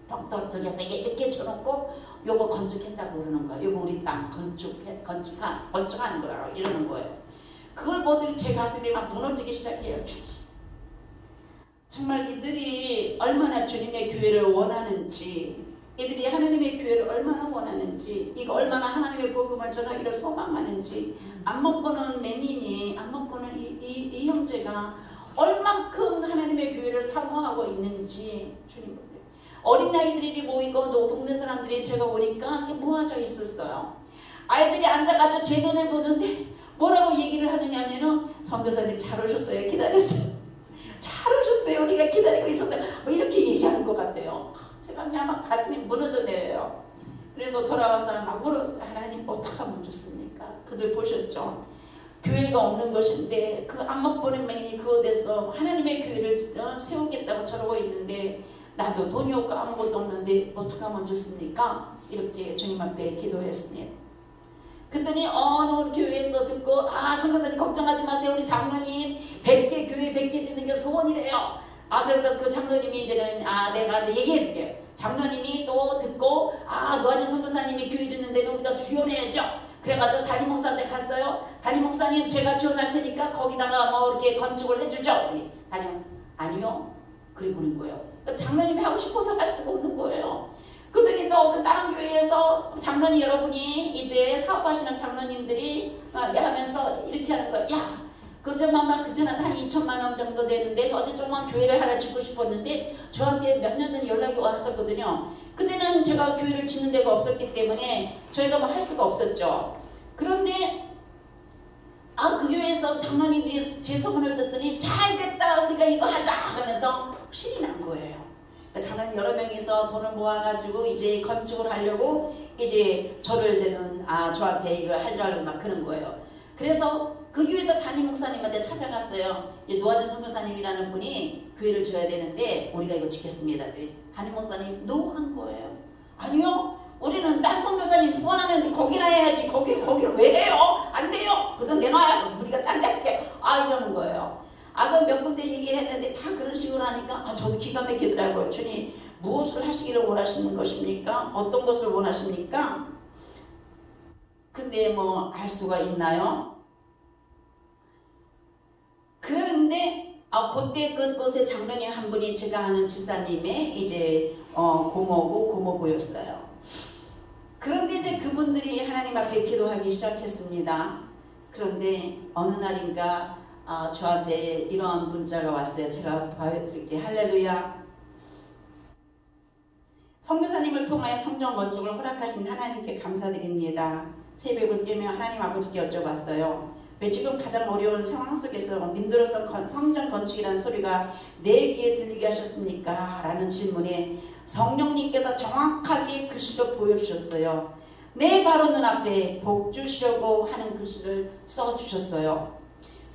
벽돌 2개, 3개 이렇게 쳐놓고 요거 건축했다고 그러는 거예요. 요거 우리 땅 건축하는 거라고 이러는 거예요. 그걸 보더니 제 가슴이 막 무너지기 시작해요. 정말 이들이 얼마나 주님의 교회를 원하는지, 이들이 하나님의 교회를 얼마나 원하는지, 이거 얼마나 하나님의 복음을 전하기를 소망하는지, 안 먹고는 맹인이, 안 먹고는 이 형제가 얼만큼 하나님의 교회를 사모하고 있는지 주님 보세요. 어린 아이들이 모이고 동네 사람들이 제가 오니까 이렇게 모아져 있었어요. 아이들이 앉아가지고 제 눈을 보는데 뭐라고 얘기를 하느냐면은 선교사님 잘 오셨어요. 기다렸어요. 잘 오셨어요. 우리가 기다리고 있었어요. 뭐 이렇게 얘기하는 것 같아요. 제가 그냥 막 가슴이 무너져 내려요. 그래서 돌아와서 막 물었어요. 하나님 어떻게 하면 좋습니까? 그들 보셨죠? 교회가 없는 것인데 그 안 먹보는 맹인이 그곳에서 하나님의 교회를 세우겠다고 저러고 있는데 나도 돈이 없고 아무것도 없는데 어떻게 하면 좋습니까? 이렇게 주님 앞에 기도했습니다. 그랬더니 어느 교회에서 듣고 선교사님 걱정하지 마세요. 우리 장로님 100개 교회 100개 짓는 게 소원이래요. 그래서 그 장로님이 이제는 내가 얘기해줄게요. 장로님이 또 듣고 노아진 선교사님이 교회 짓는데 우리가 지원해야죠. 그래가지고 담임 목사한테 갔어요. 담임 목사님 제가 지원할 테니까 거기다가 뭐 이렇게 건축을 해주죠. 담임 아니요. 그래 보는 거예요. 장로님이 하고 싶어서 할 수가 없는 거예요. 그들이 또 다른 교회에서 장로님 여러분이 이제 사업하시는 장로님들이 하면서 이렇게 하는 거예요. 야 그러자마자 그전에 한 2천만 원 정도 되는데 어디 조그만 교회를 하나 짓고 싶었는데 저한테 몇 년 전에 연락이 왔었거든요. 그때는 제가 교회를 짓는 데가 없었기 때문에 저희가 뭐 할 수가 없었죠. 그런데 그 교회에서 장로님들이 제 소문을 듣더니 잘됐다 우리가 이거 하자 하면서 신이 난 거예요. 장로님 여러 명이서 돈을 모아가지고 이제 건축을 하려고 이제 저를 이제는 저한테 이거 하려고 막 그런 거예요. 그래서 그 교회에서 담임 목사님한테 찾아갔어요. 노아준 선교사님이라는 분이 교회를 지어야 되는데 우리가 이거 짓겠습니다. 담임 목사님 노 한 거예요. 아니요. 우리는 딴 선교사님 후원하는데 거기나 해야지. 거기를 왜 해요? 안 돼요. 그건 내놔야 우리가 딴 데 할게. 이러는 거예요. 그럼 몇 군데 얘기했는데 다 그런 식으로 하니까 저도 기가 막히더라고요. 주님 무엇을 하시기를 원하시는 것입니까? 어떤 것을 원하십니까? 근데 뭐 알 수가 있나요? 그런데 그때 그곳에 장로님 한 분이 제가 아는 집사님의 이제 고모고 고모부였어요. 그런데 이제 그분들이 하나님 앞에 기도하기 시작했습니다. 그런데 어느 날인가 저한테 이런 문자가 왔어요. 제가 보여드릴게요. 할렐루야. 선교사님을 통하여 성전 건축을 허락하신 하나님께 감사드립니다. 새벽을 깨며 하나님 아버지께 여쭤봤어요. 왜 지금 가장 어려운 상황 속에서 민들어서 성전 건축이라는 소리가 내 귀에 들리게 하셨습니까? 라는 질문에 성령님께서 정확하게 글씨로 보여주셨어요. 내 바로 눈앞에 복 주시려고 하는 글씨를 써주셨어요.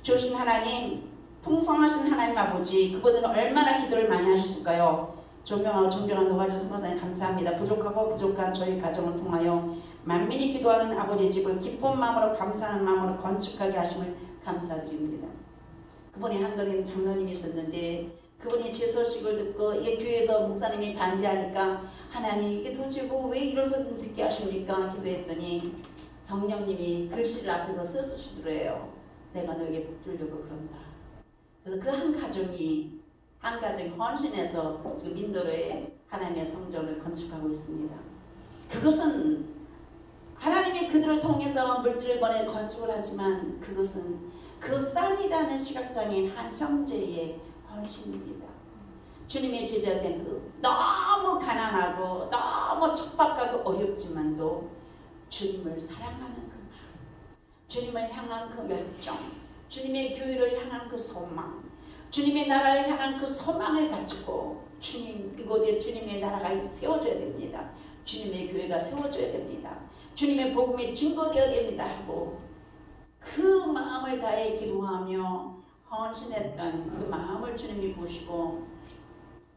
좋으신 하나님, 풍성하신 하나님 아버지, 그분은 얼마나 기도를 많이 하셨을까요? 존경하고 존경한 노아준 선교사님 감사합니다. 부족하고 부족한 저희 가정을 통하여 만민이 기도하는 아버지의 집을 기쁜 마음으로 감사하는 마음으로 건축하게 하심을 감사드립니다. 그분이 한동안 장로님이 있었는데 그분이 제 소식을 듣고 이 교회에서 목사님이 반대하니까 하나님 이게 도대체 왜 이런 소리를 듣게 하십니까? 기도했더니 성령님이 글씨를 앞에서 써주시더래요. 내가 너에게 복 주려고 그런다. 그래서 그 한 가정이 헌신해서 지금 민도로에 하나님의 성전을 건축하고 있습니다. 그것은 하나님이 그들을 통해서 물질을 보내 건축을 하지만 그것은 그 쌀이라는 시각장애인 한 형제의 헌신입니다. 주님의 제자된 너무 가난하고 너무 척박하고 어렵지만도 주님을 사랑하는 그 마음, 주님을 향한 그 열정, 주님의 교회를 향한 그 소망, 주님의 나라를 향한 그 소망을 가지고 주님 이곳에 주님의 나라가 세워져야 됩니다. 주님의 교회가 세워져야 됩니다. 주님의 복음이 증거되어야 됩니다 하고 그 마음을 다해 기도하며 헌신했던 그 마음을 주님이 보시고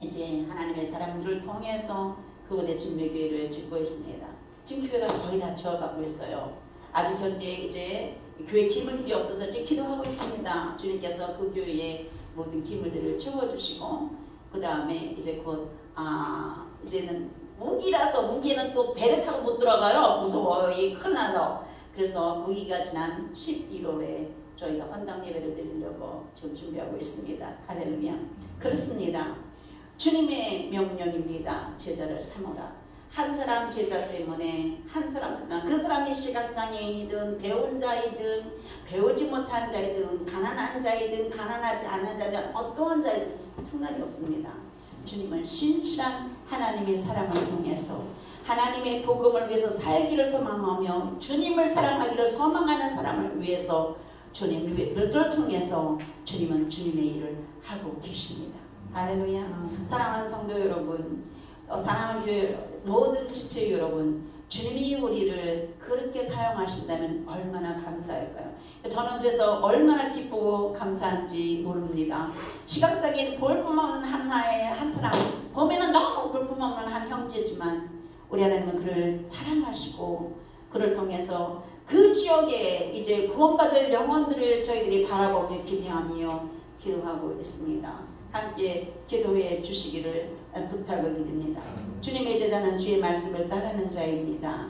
이제 하나님의 사람들을 통해서 그곳에 주님의 교회를 짓고 있습니다. 지금 교회가 거의 다 지어가고 있어요. 아직 현재 이제 교회 기물들이 없어서 지금 기도하고 있습니다. 주님께서 그 교회에 모든 기물들을 채워주시고 그 다음에 이제 곧 이제는 무기는 또 배를 타고 못 들어가요. 무서워요. 이 큰일 나서. 그래서 무기가 지난 11월에 저희가 헌당 예배를 드리려고 지금 준비하고 있습니다. 할렐루야. 그렇습니다. 주님의 명령입니다. 제자를 삼으라. 한 사람 제자 때문에 한 사람 그 사람이 시각장애인이든 배운 자이든 배우지 못한 자이든 가난한 자이든 가난하지 않은 자이든 어떠한 자이든 상관이 없습니다. 주님은 신실한 하나님의 사람을 통해서 하나님의 복음을 위해서 살기를 소망하며 주님을 사랑하기를 소망하는 사람을 위해서 주님을 통해서 주님은 주님의 일을 하고 계십니다. 할렐루야. 사랑하는 성도 여러분, 사랑하는 교회 모든 지체 여러분, 주님이 우리를 그렇게 사용하신다면 얼마나 감사할까요? 저는 그래서 얼마나 기쁘고 감사한지 모릅니다. 시각적인 볼품없는 한 사람, 보면은 너무 볼품없는 한 형제지만 우리 하나님은 그를 사랑하시고 그를 통해서 그 지역에 이제 구원받을 영혼들을 저희들이 바라보며 기대하며 기도하고 있습니다. 함께 기도해 주시기를 부탁을 드립니다. 주님의 제자는 주의 말씀을 따르는 자입니다.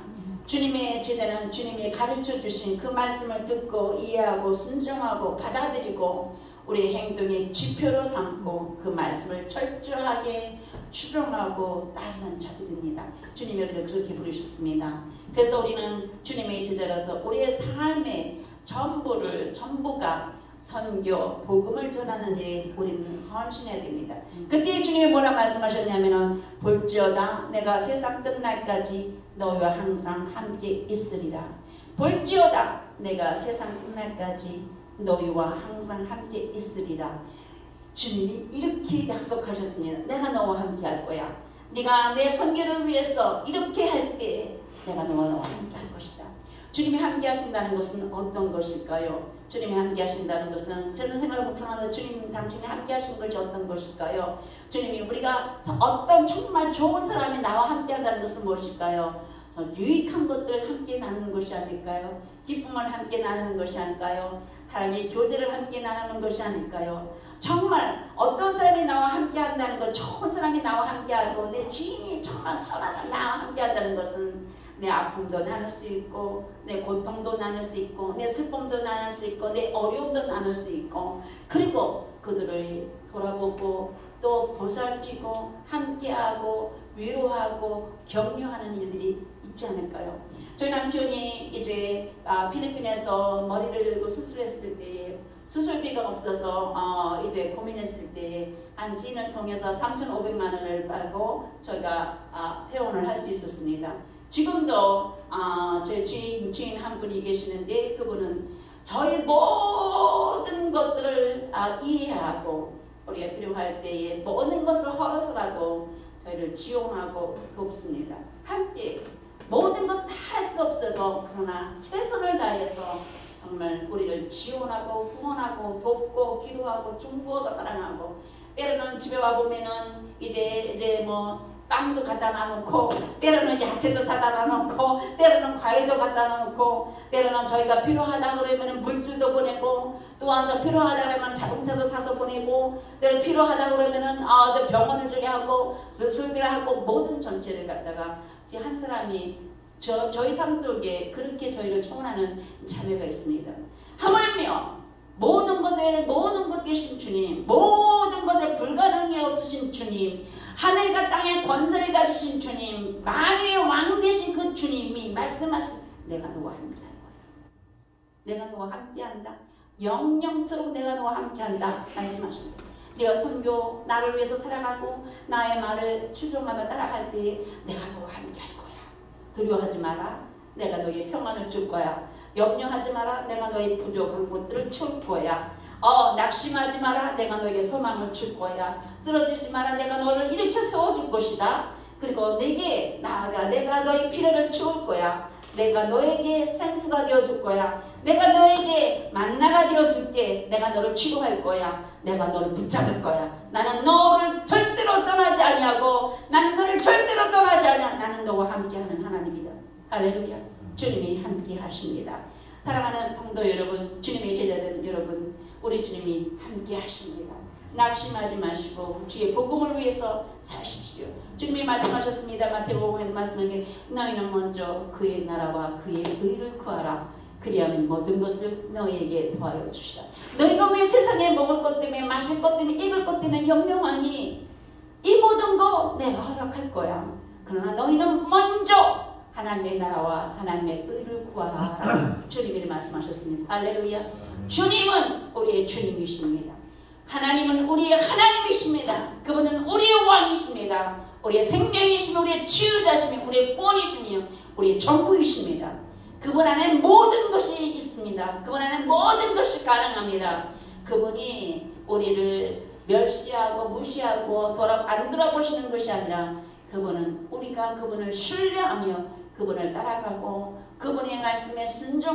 주님의 제자는 주님이 가르쳐 주신 그 말씀을 듣고 이해하고 순종하고 받아들이고 우리의 행동의 지표로 삼고 그 말씀을 철저하게 추종하고 따르는 자들입니다. 주님이 우리를 그렇게 부르셨습니다. 그래서 우리는 주님의 제자라서 우리의 삶의 전부가 선교, 복음을 전하는 일에 우리는 헌신해야 됩니다. 그때 주님이 뭐라 말씀하셨냐면은 볼지어다 내가 세상 끝날까지 너희와 항상 함께 있으리라. 볼지어다 내가 세상 끝날까지 너희와 항상 함께 있으리라. 주님이 이렇게 약속하셨습니다. 내가 너와 함께 할 거야. 네가 내 선교를 위해서 이렇게 할 때 내가 너와 함께 할 것이다. 주님이 함께 하신다는 것은 어떤 것일까요? 주님이 함께 하신다는 것은 저는 생각을 묵상하면서 주님 당신이 함께 하신 것이 어떤 것일까요? 주님이 우리가 어떤 정말 좋은 사람이 나와 함께 한다는 것은 무엇일까요? 유익한 것들을 함께 나누는 것이 아닐까요? 기쁨을 함께 나누는 것이 아닐까요? 사람의 교제를 함께 나누는 것이 아닐까요? 정말 어떤 사람이 나와 함께 한다는 것, 좋은 사람이 나와 함께 하고 내 지인이 정말 선한 나와 함께 한다는 것은 내 아픔도 나눌 수 있고 내 고통도 나눌 수 있고 내 슬픔도 나눌 수 있고 내 어려움도 나눌 수 있고 그리고 그들을 돌아보고 또 보살피고 함께하고 위로하고 격려하는 일들이 있지 않을까요? 저희 남편이 이제 필리핀에서 머리를 수술했을 때 수술비가 없어서 이제 고민했을 때 한 지인을 통해서 3,500만 원을 받고 저희가 퇴원을 할 수 있었습니다. 지금도 제 지인 한 분이 계시는데 그분은 저희 모든 것들을 이해하고 우리가 필요할 때에 모든 것을 헐어서라도 저희를 지원하고 돕습니다. 함께 모든 것 다 할 수 없어도 그러나 최선을 다해서 정말 우리를 지원하고 후원하고 돕고 기도하고 중보하고 사랑하고 때로는 집에 와보면은 이제 뭐 빵도 갖다 놔놓고 때로는 야채도 사다 놔놓고 때로는 과일도 갖다 놔놓고 때로는 저희가 필요하다 그러면 물줄도 보내고 또한 저 필요하다 그러면 자동차도 사서 보내고 때로 필요하다 그러면은 병원을 주게 하고 술비를 하고 모든 전체를 갖다가 한 사람이 저희 삶 속에 그렇게 저희를 청원하는 자매가 있습니다. 하물며 모든 것 계신 주님, 모든 것에 불가능이 없으신 주님, 하늘과 땅의 권세를 가지신 주님, 만유의 왕 되신 그 주님이 말씀하신 내가 너와 함께할 거야. 내가 너와 함께한다. 영영토록 내가 너와 함께한다. 말씀하십니다. 네가 선교 나를 위해서 살아가고 나의 말을 추종하며 따라갈 때 내가 너와 함께할 거야. 두려워하지 마라. 내가 너에게 평안을 줄 거야. 염려하지 마라. 내가 너의 부족한 것들을 채울 거야. 낙심하지 마라. 내가 너에게 소망을 줄 거야. 쓰러지지 마라. 내가 너를 일으켜 세워줄 것이다. 그리고 내게 나아가 내가 너의 필요를 채울 거야. 내가 너에게 생수가 되어줄 거야. 내가 너에게 만나가 되어줄게. 내가 너를 치료할 거야. 내가 너를 붙잡을 거야. 나는 너를 절대로 떠나지 아니하고 나는 너를 절대로 떠나지 아니하. 나는 너와 함께하는 하나님이다. 할렐루야. 주님이 함께 하십니다. 사랑하는 성도 여러분, 주님의 제자들 여러분, 우리 주님이 함께 하십니다. 낙심하지 마시고 주의 복음을 위해서 사십시오. 주님이 말씀하셨습니다. 마태복음에 말씀한 게 너희는 먼저 그의 나라와 그의 의를 구하라. 그리하면 모든 것을 너희에게 더하여 주시라. 너희가 왜 세상에 먹을 것 때문에 마실 것 때문에 입을 것 때문에 염려하니 이 모든 거 내가 허락할 거야. 그러나 너희는 먼저 하나님의 나라와 하나님의 의를 구하라. 주님이 말씀하셨습니다. 할렐루야. 주님은 우리의 주님이십니다. 하나님은 우리의 하나님이십니다. 그분은 우리의 왕이십니다. 우리의 생명이시며 우리의 치유자시며 우리의 구원이시며 우리의 전부이십니다. 그분 안에 모든 것이 있습니다. 그분 안에 모든 것이 가능합니다. 그분이 우리를 멸시하고 무시하고 안 돌아보시는 것이 아니라 그분은 우리가 그분을 신뢰하며 그분을 따라가고 그분의 말씀에 순종